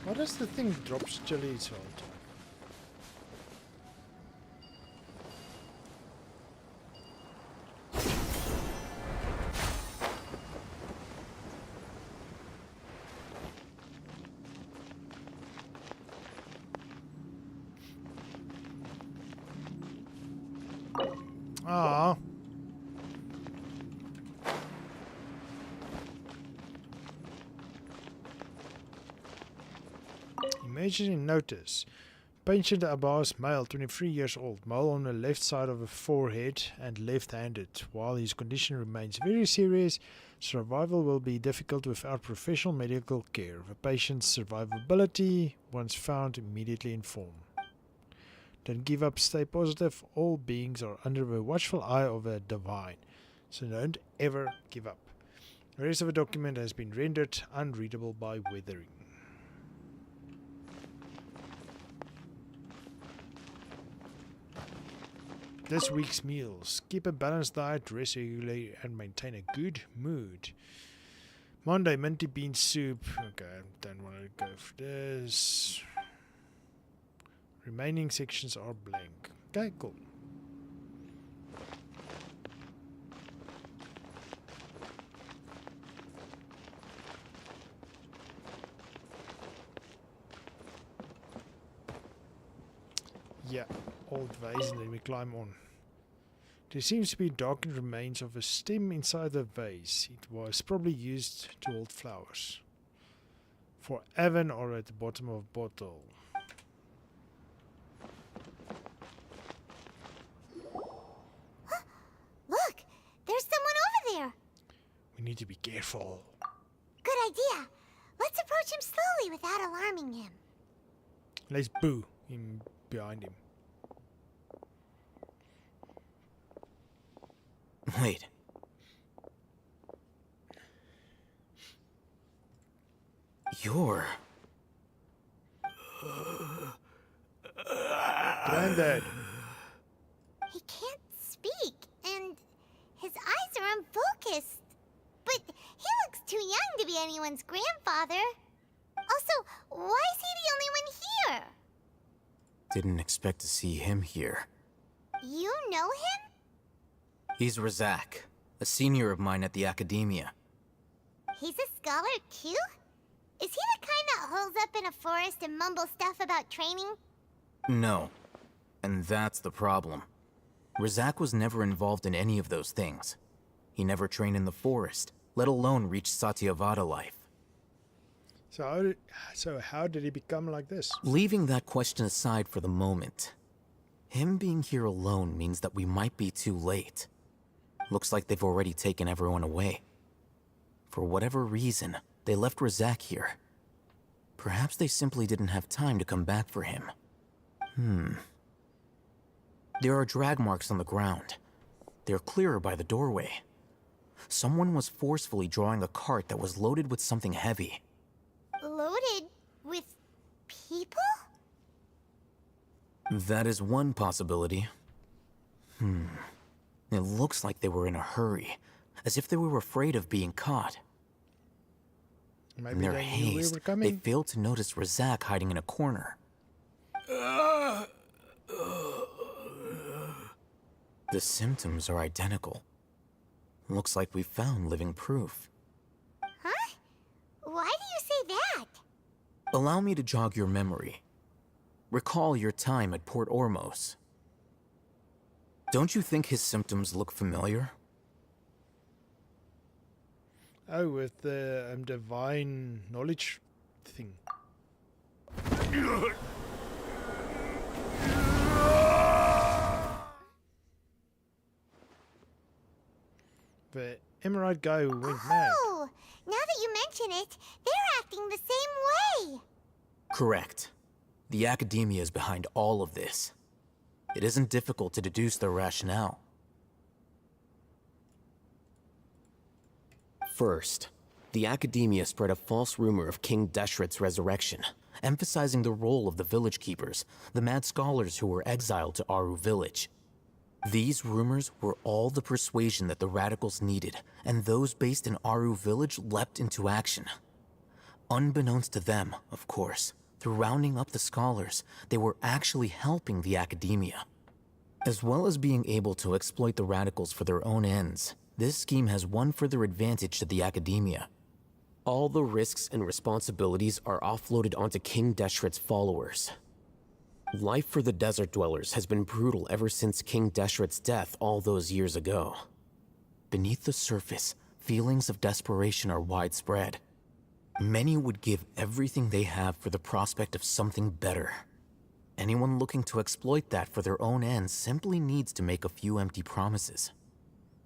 Why does the thing drop chilies all the time? Ah. Emergency notice. Patient Abbas, male, 23 years old, mole on the left side of the forehead and left-handed. While his condition remains very serious, survival will be difficult without professional medical care. The patient's survivability, once found, immediately inform. Don't give up, stay positive. All beings are under the watchful eye of the divine, so don't ever give up. The rest of the document has been rendered unreadable by weathering. This week's meals. Keep a balanced diet, rest regularly, and maintain a good mood. Monday, minty bean soup. Okay, I don't want to go for this. Remaining sections are blank. Okay, cool. Yeah, old vase, and then we climb on. There seems to be darkened remains of a stem inside the vase. It was probably used to hold flowers. For Avon or at the bottom of bottle. Look! There's someone over there! We need to be careful. Good idea. Let's approach him slowly without alarming him. Let's boo him behind him. Wait. You're... Granddad. He can't speak, and his eyes are unfocused. But he looks too young to be anyone's grandfather. Also, why is he the only one here? Didn't expect to see him here. You know him? He's Razak, a senior of mine at the Academia. He's a scholar too? Is he the kind that holes up in a forest and mumbles stuff about training? No. And that's the problem. Razak was never involved in any of those things. He never trained in the forest, let alone reach Satyavada life. So how did he become like this? Leaving that question aside for the moment, him being here alone means that we might be too late. Looks like they've already taken everyone away. For whatever reason, they left Razak here. Perhaps they simply didn't have time to come back for him. There are drag marks on the ground. They're clearer by the doorway. Someone was forcefully drawing a cart that was loaded with something heavy. Loaded with people? That is one possibility. It looks like they were in a hurry, as if they were afraid of being caught. Maybe In their they knew we haste, were they coming. failed to notice Razak hiding in a corner. The symptoms are identical. Looks like we found living proof. Huh? Why do you say that? Allow me to jog your memory. Recall your time at Port Ormos. Don't you think his symptoms look familiar? Oh, with the divine knowledge thing. The Emerald guy who went mad. Oh, now that you mention it, they're acting the same way. Correct. The Academia is behind all of this. It isn't difficult to deduce their rationale. First, the Academia spread a false rumor of King Deshret's resurrection, Emphasizing the role of the village keepers, the mad scholars who were exiled to Aru village. These rumors were all the persuasion that the radicals needed, and those based in Aru village leapt into action. Unbeknownst to them, of course, through rounding up the scholars, they were actually helping the Academia. As well as being able to exploit the radicals for their own ends, this scheme has one further advantage to the Academia. all the risks and responsibilities are offloaded onto King Deshret's followers. Life for the desert dwellers has been brutal ever since King Deshret's death all those years ago. Beneath the surface, feelings of desperation are widespread. Many would give everything they have for the prospect of something better. anyone looking to exploit that for their own ends simply needs to make a few empty promises.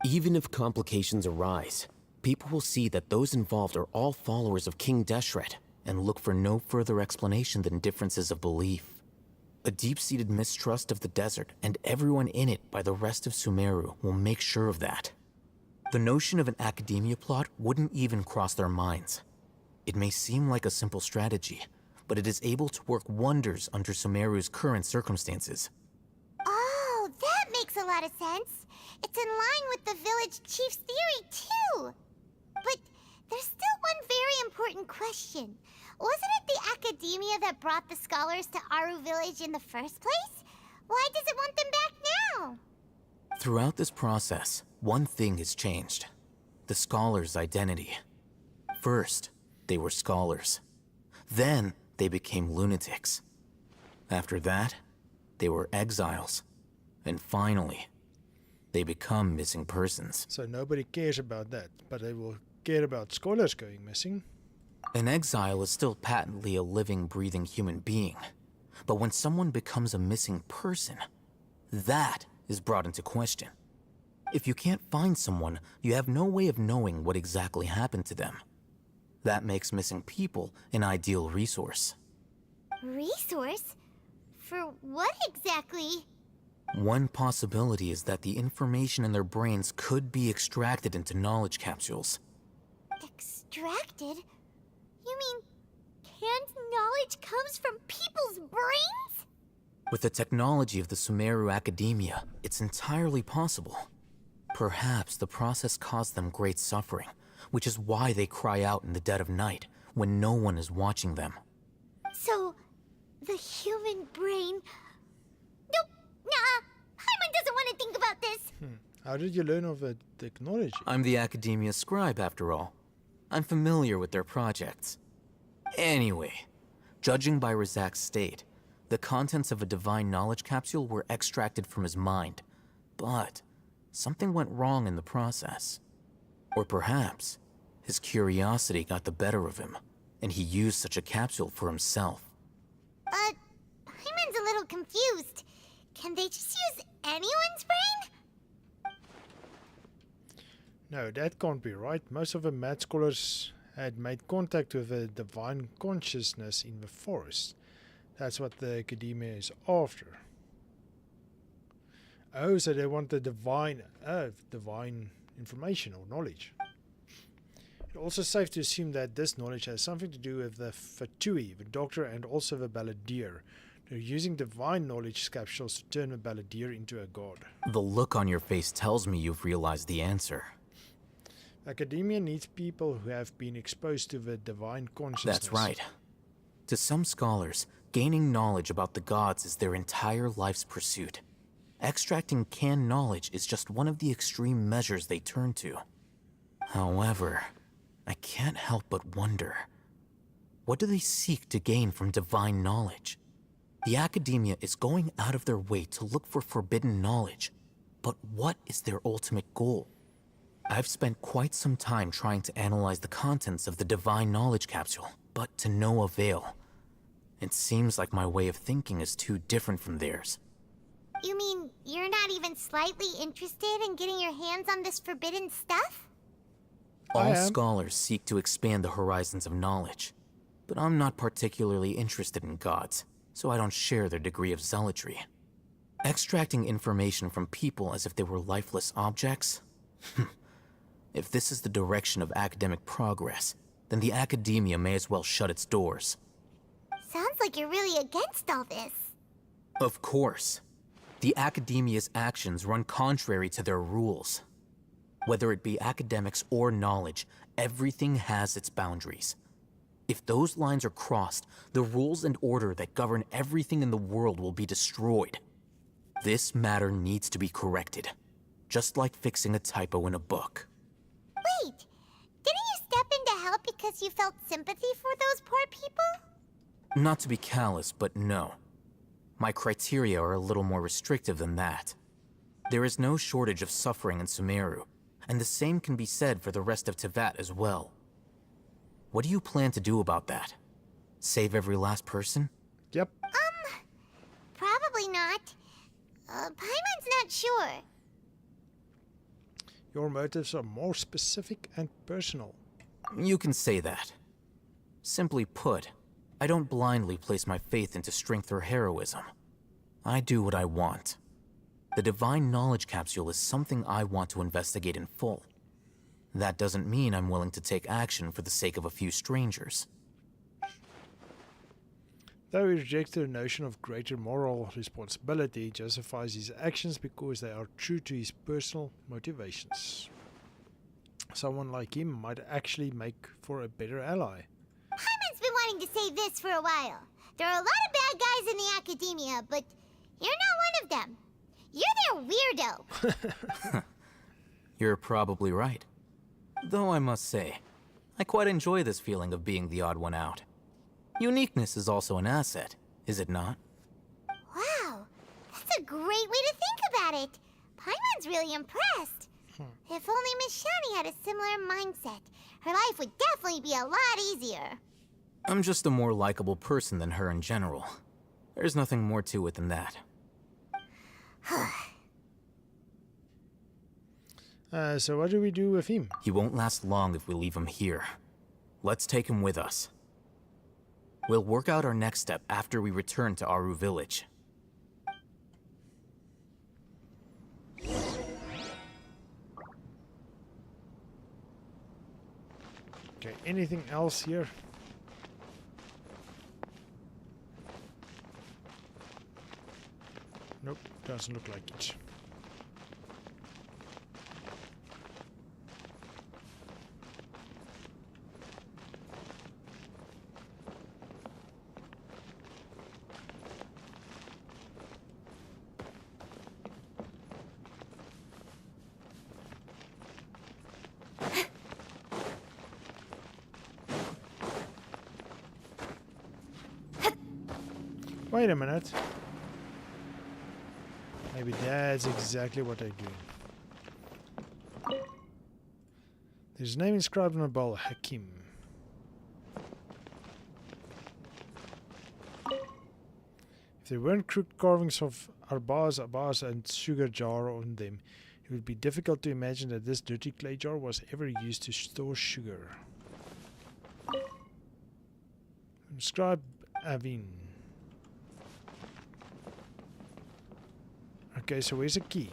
Even if complications arise, people will see that those involved are all followers of King Deshret and look for no further explanation than differences of belief. A deep-seated mistrust of the desert and everyone in it by the rest of Sumeru will make sure of that. The notion of an academia plot wouldn't even cross their minds. It may seem like a simple strategy, but it is able to work wonders under Sumeru's current circumstances. Oh, that makes a lot of sense. It's in line with the village chief's theory, too. But there's still one very important question. Wasn't it the academia that brought the scholars to Aru village in the first place? Why does it want them back now? Throughout this process, one thing has changed. The scholars' identity. First, they were scholars. Then, they became lunatics. After that, they were exiles. And finally, they become missing persons. So nobody cares about that, but they will care about scholars going missing. An exile is still patently a living, breathing human being. But when someone becomes a missing person, that is brought into question. If you can't find someone, you have no way of knowing what exactly happened to them. That makes missing people an ideal resource. Resource? For what exactly? One possibility is that the information in their brains could be extracted into knowledge capsules. Extracted? You mean canned knowledge comes from people's brains? With the technology of the Sumeru Academia, it's entirely possible. Perhaps the process caused them great suffering, which is why they cry out in the dead of night when no one is watching them. So, the human brain... Nope, nah, Hyman doesn't want to think about this. How did you learn of the technology? I'm the Academia scribe, after all. I'm familiar with their projects. Anyway, judging by Razak's state, the contents of a divine knowledge capsule were extracted from his mind. But something went wrong in the process. Or perhaps his curiosity got the better of him, and he used such a capsule for himself. Hyman's a little confused. Can they just use anyone's brain? No, that can't be right. Most of the mad scholars had made contact with a divine consciousness in the forest. That's what the academia is after. Oh, so they want the divine information or knowledge. It's also safe to assume that this knowledge has something to do with the Fatui, the doctor, and also the balladeer. They're using divine knowledge capsules to turn the balladeer into a god. The look on your face tells me you've realized the answer. Academia needs people who have been exposed to the divine consciousness. That's right. To some scholars, gaining knowledge about the gods is their entire life's pursuit. Extracting canned knowledge is just one of the extreme measures they turn to. However, I can't help but wonder, what do they seek to gain from divine knowledge? The Academia is going out of their way to look for forbidden knowledge, but what is their ultimate goal? I've spent quite some time trying to analyze the contents of the divine knowledge capsule, but to no avail. It seems like my way of thinking is too different from theirs. You mean you're not even slightly interested in getting your hands on this forbidden stuff? All scholars seek to expand the horizons of knowledge, but I'm not particularly interested in gods, so I don't share their degree of zealotry. Extracting information from people as if they were lifeless objects? If this is the direction of academic progress, then the Academia may as well shut its doors. Sounds like you're really against all this. Of course. The Academia's actions run contrary to their rules. Whether it be academics or knowledge, everything has its boundaries. If those lines are crossed, the rules and order that govern everything in the world will be destroyed. This matter needs to be corrected, just like fixing a typo in a book. Wait, didn't you step in to help because you felt sympathy for those poor people? Not to be callous, but no. My criteria are a little more restrictive than that. There is no shortage of suffering in Sumeru, and the same can be said for the rest of Teyvat as well. What do you plan to do about that? Save every last person? Yep. Paimon's not sure. Your motives are more specific and personal. You can say that. Simply put, I don't blindly place my faith into strength or heroism. I do what I want. The Divine Knowledge Capsule is something I want to investigate in full. That doesn't mean I'm willing to take action for the sake of a few strangers. Though he rejects the notion of greater moral responsibility, he justifies his actions because they are true to his personal motivations. Someone like him might actually make for a better ally. Paimon's been wanting to say this for a while. There are a lot of bad guys in the academia, but you're not one of them. You're their weirdo. You're probably right. Though I must say, I quite enjoy this feeling of being the odd one out. Uniqueness is also an asset, is it not? Wow, that's a great way to think about it. Paimon's really impressed. If only Miss Shani had a similar mindset, her life would definitely be a lot easier. I'm just a more likable person than her in general. There's nothing more to it than that. So what do we do with him? He won't last long if we leave him here. Let's take him with us. We'll work out our next step after we return to Aru Village. Okay, anything else here? Nope, doesn't look like it. Wait a minute. Maybe that's exactly what I do. There's a name inscribed on a bowl, Hakim. If there weren't crooked carvings of Arbaz, and sugar jar on them, it would be difficult to imagine that this dirty clay jar was ever used to store sugar. Inscribed Avin. Okay, so where's the key?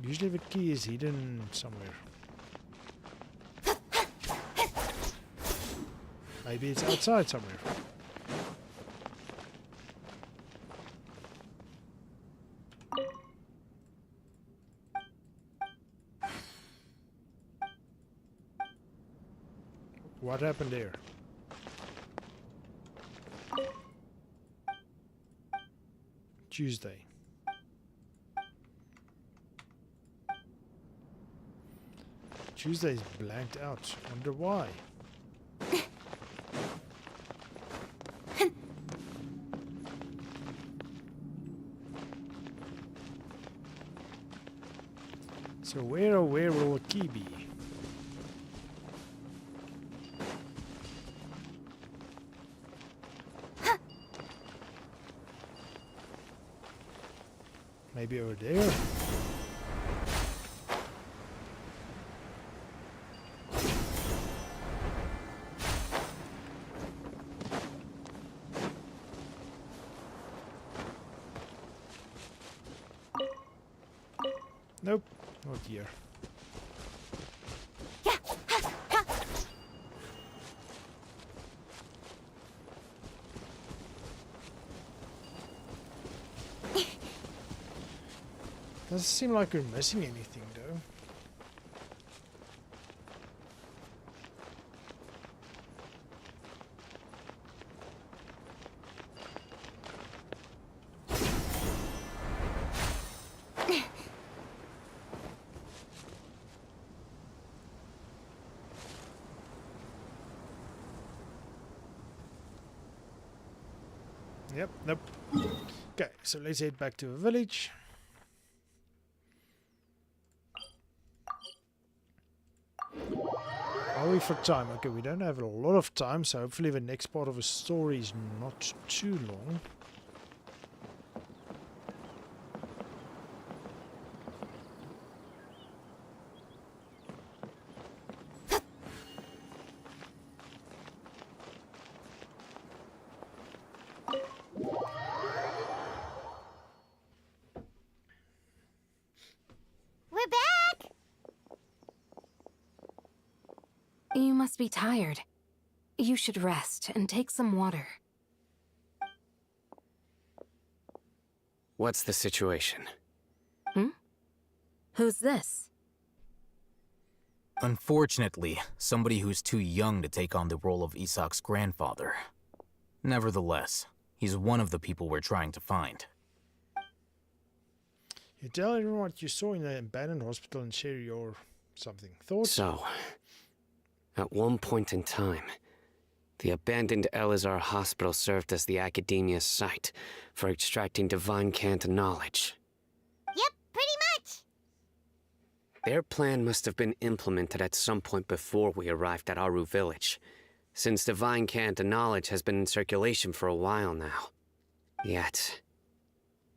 Usually the key is hidden somewhere. Maybe it's outside somewhere. What happened there? Tuesday. Tuesday's blanked out. Wonder why. So where will the key be? Maybe over there? Nope, not here. Doesn't seem like we're missing anything though. Yep, nope. Okay, so let's head back to the village. Are we for time? Okay, we don't have a lot of time, so hopefully the next part of the story is not too long. We're back! You must be tired. You should rest and take some water. What's the situation? Who's this? Unfortunately, somebody who's too young to take on the role of Isak's grandfather. Nevertheless, he's one of the people we're trying to find. You tell everyone what you saw in the abandoned hospital and share your something. Thoughts? So, at one point in time, the abandoned Elazar hospital served as the Academia's site for extracting divine cant knowledge. Yep, pretty much. Their plan must have been implemented at some point before we arrived at Aru village, since divine cant knowledge has been in circulation for a while now. Yet,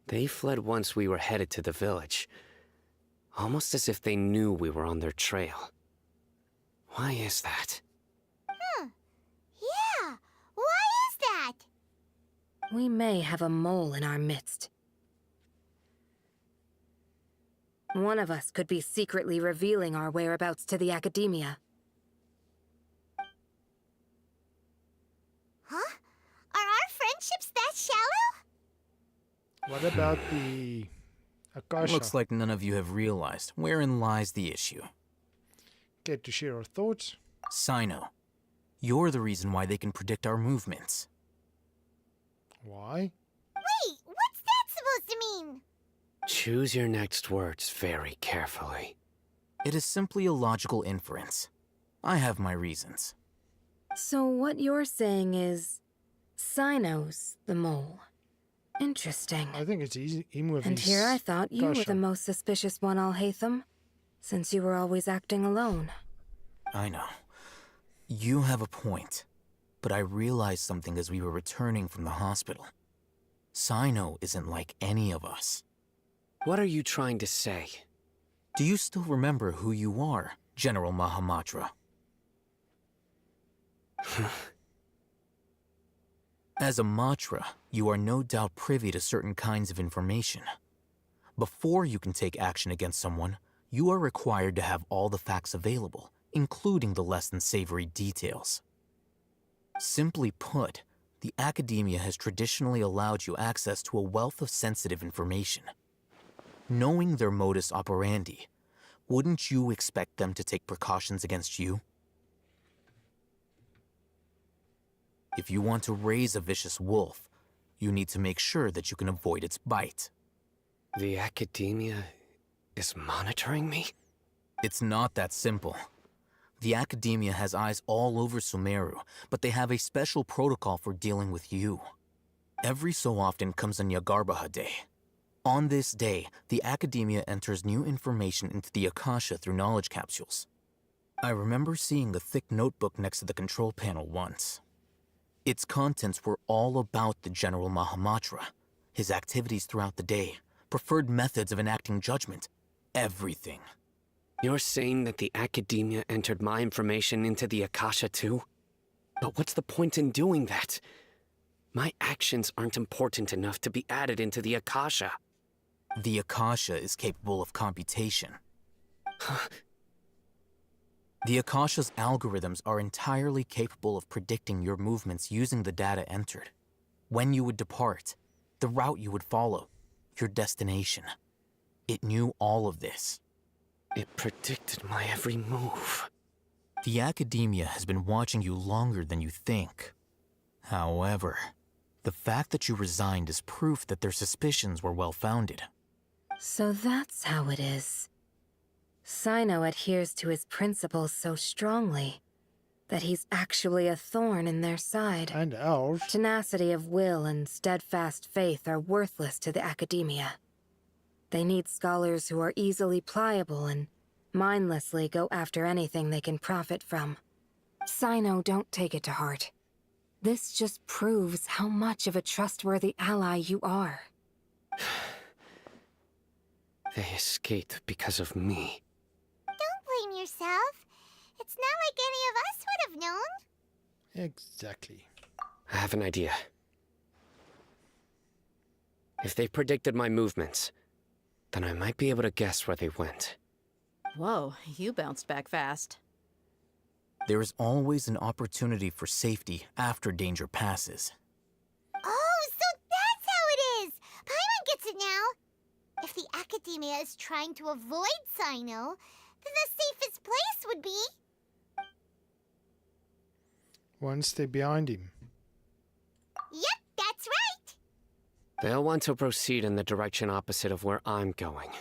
they fled once we were headed to the village, almost as if they knew we were on their trail. Why is that? Yeah, why is that? We may have a mole in our midst. One of us could be secretly revealing our whereabouts to the Academia. Huh? Are our friendships that shallow? What about the Akasha? Looks like none of you have realized wherein lies the issue. Care to share our thoughts? Sino, you're the reason why they can predict our movements. Why? Wait, what's that supposed to mean? Choose your next words very carefully. It is simply a logical inference. I have my reasons. So what you're saying is... Sino's the mole. Interesting. I think it's easy. Him with And his here I thought you were Akasha. the most suspicious one, Alhaitham, since you were always acting alone. I know. You have a point. But I realized something as we were returning from the hospital. Sino isn't like any of us. What are you trying to say? Do you still remember who you are, General Mahamatra? As a Matra, you are no doubt privy to certain kinds of information. Before you can take action against someone, you are required to have all the facts available, including the less than savory details. Simply put, the Academia has traditionally allowed you access to a wealth of sensitive information. Knowing their modus operandi, wouldn't you expect them to take precautions against you? If you want to raise a vicious wolf, you need to make sure that you can avoid its bite. The Academia is monitoring me? It's not that simple. The Academia has eyes all over Sumeru, but they have a special protocol for dealing with you. Every so often comes a Nyagarbaha Day. On this day, the Academia enters new information into the Akasha through knowledge capsules. I remember seeing a thick notebook next to the control panel once. Its contents were all about the General Mahamatra, his activities throughout the day, preferred methods of enacting judgment, everything. You're saying that the Academia entered my information into the Akasha too? But what's the point in doing that? My actions aren't important enough to be added into the Akasha. The Akasha is capable of computation. The Akasha's algorithms are entirely capable of predicting your movements using the data entered. When you would depart, the route you would follow, your destination. It knew all of this. It predicted my every move. The Academia has been watching you longer than you think. However, the fact that you resigned is proof that their suspicions were well-founded. So that's how it is. Sino adheres to his principles so strongly. that he's actually a thorn in their side. And ours. Tenacity of will and steadfast faith are worthless to the academia. They need scholars who are easily pliable and mindlessly go after anything they can profit from. Sino, don't take it to heart. This just proves how much of a trustworthy ally you are. They escaped because of me. Don't blame yourself. It's not like any of us would have known. Exactly. I have an idea. If they predicted my movements, then I might be able to guess where they went. Whoa, you bounced back fast. There is always an opportunity for safety after danger passes. Oh, so that's how it is! Paimon gets it now! If the academia is trying to avoid Sino, then the safest place would be... One step behind him. Yep, that's right! They'll want to proceed in the direction opposite of where I'm going.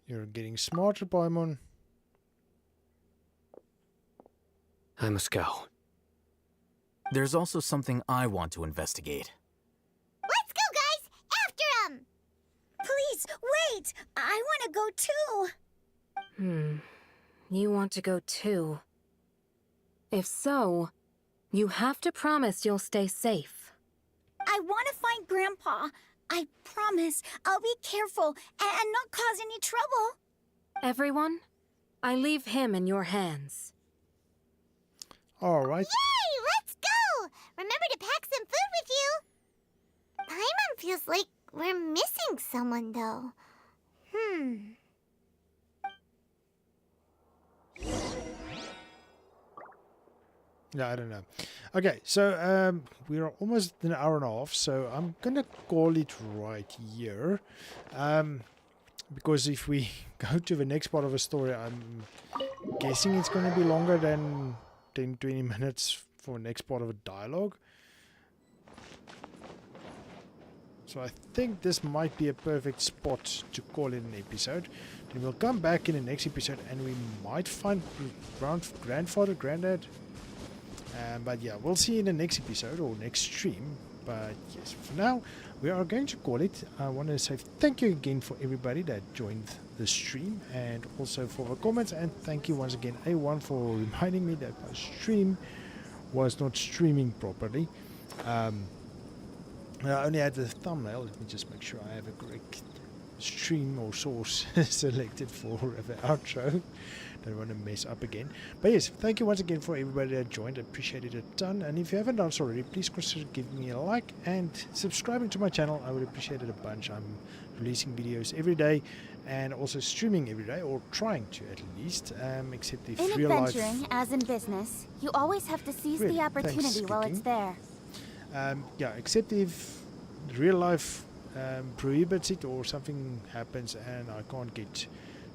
You're getting smarter, Paimon. I must go. There's also something I want to investigate. Let's go, guys! After him! Please, wait! I want to go too! You want to go too? If so, you have to promise you'll stay safe. I want to find Grandpa. I promise I'll be careful and not cause any trouble. Everyone, I leave him in your hands. Alright. Yay! Let's go! Remember to pack some food with you. Paimon feels like we're missing someone, though. Yeah, I don't know. Okay, so we're almost an hour and a half, so I'm gonna call it right here. Because if we go to the next part of the story, I'm guessing it's gonna be longer than 10-20 minutes for the next part of a dialogue. So I think this might be a perfect spot to call it an episode. Then we'll come back in the next episode and we might find grandfather, granddad. But yeah, we'll see in the next episode or next stream. But yes, for now, we are going to call it. I want to say thank you again for everybody that joined the stream and also for the comments. And thank you once again, A1, for reminding me that my stream was not streaming properly. I only had the thumbnail. Let me just make sure I have a correct stream or source selected for the outro. Don't want to mess up again. But yes, thank you once again for everybody that joined. I appreciate it a ton. And if you haven't done so already, please consider giving me a like and subscribing to my channel. I would appreciate it a bunch. I'm releasing videos every day and also streaming every day, or trying to at least, except if In real life... adventuring, as in business, you always have to seize Really? the opportunity Thanks, while it's Kiki. there. Yeah, except if real life prohibits it or something happens and I can't get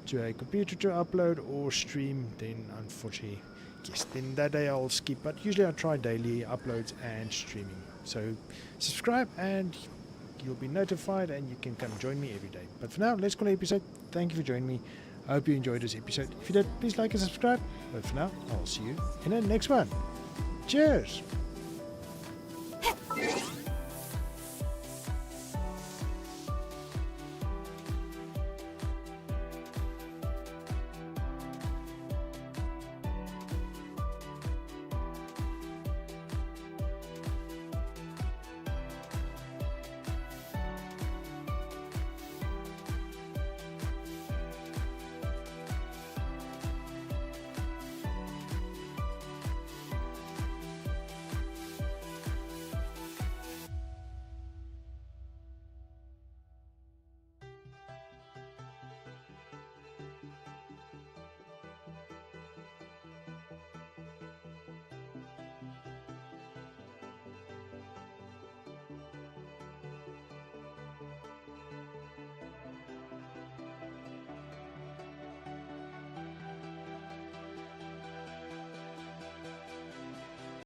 to a computer to upload or stream, then unfortunately, yes, then that day I'll skip. But usually I try daily uploads and streaming. So subscribe and you'll be notified and you can come join me every day. But for now, let's call it episode. Thank you for joining me. I hope you enjoyed this episode. If you did, please like and subscribe. But for now, I'll see you in the next one. Cheers!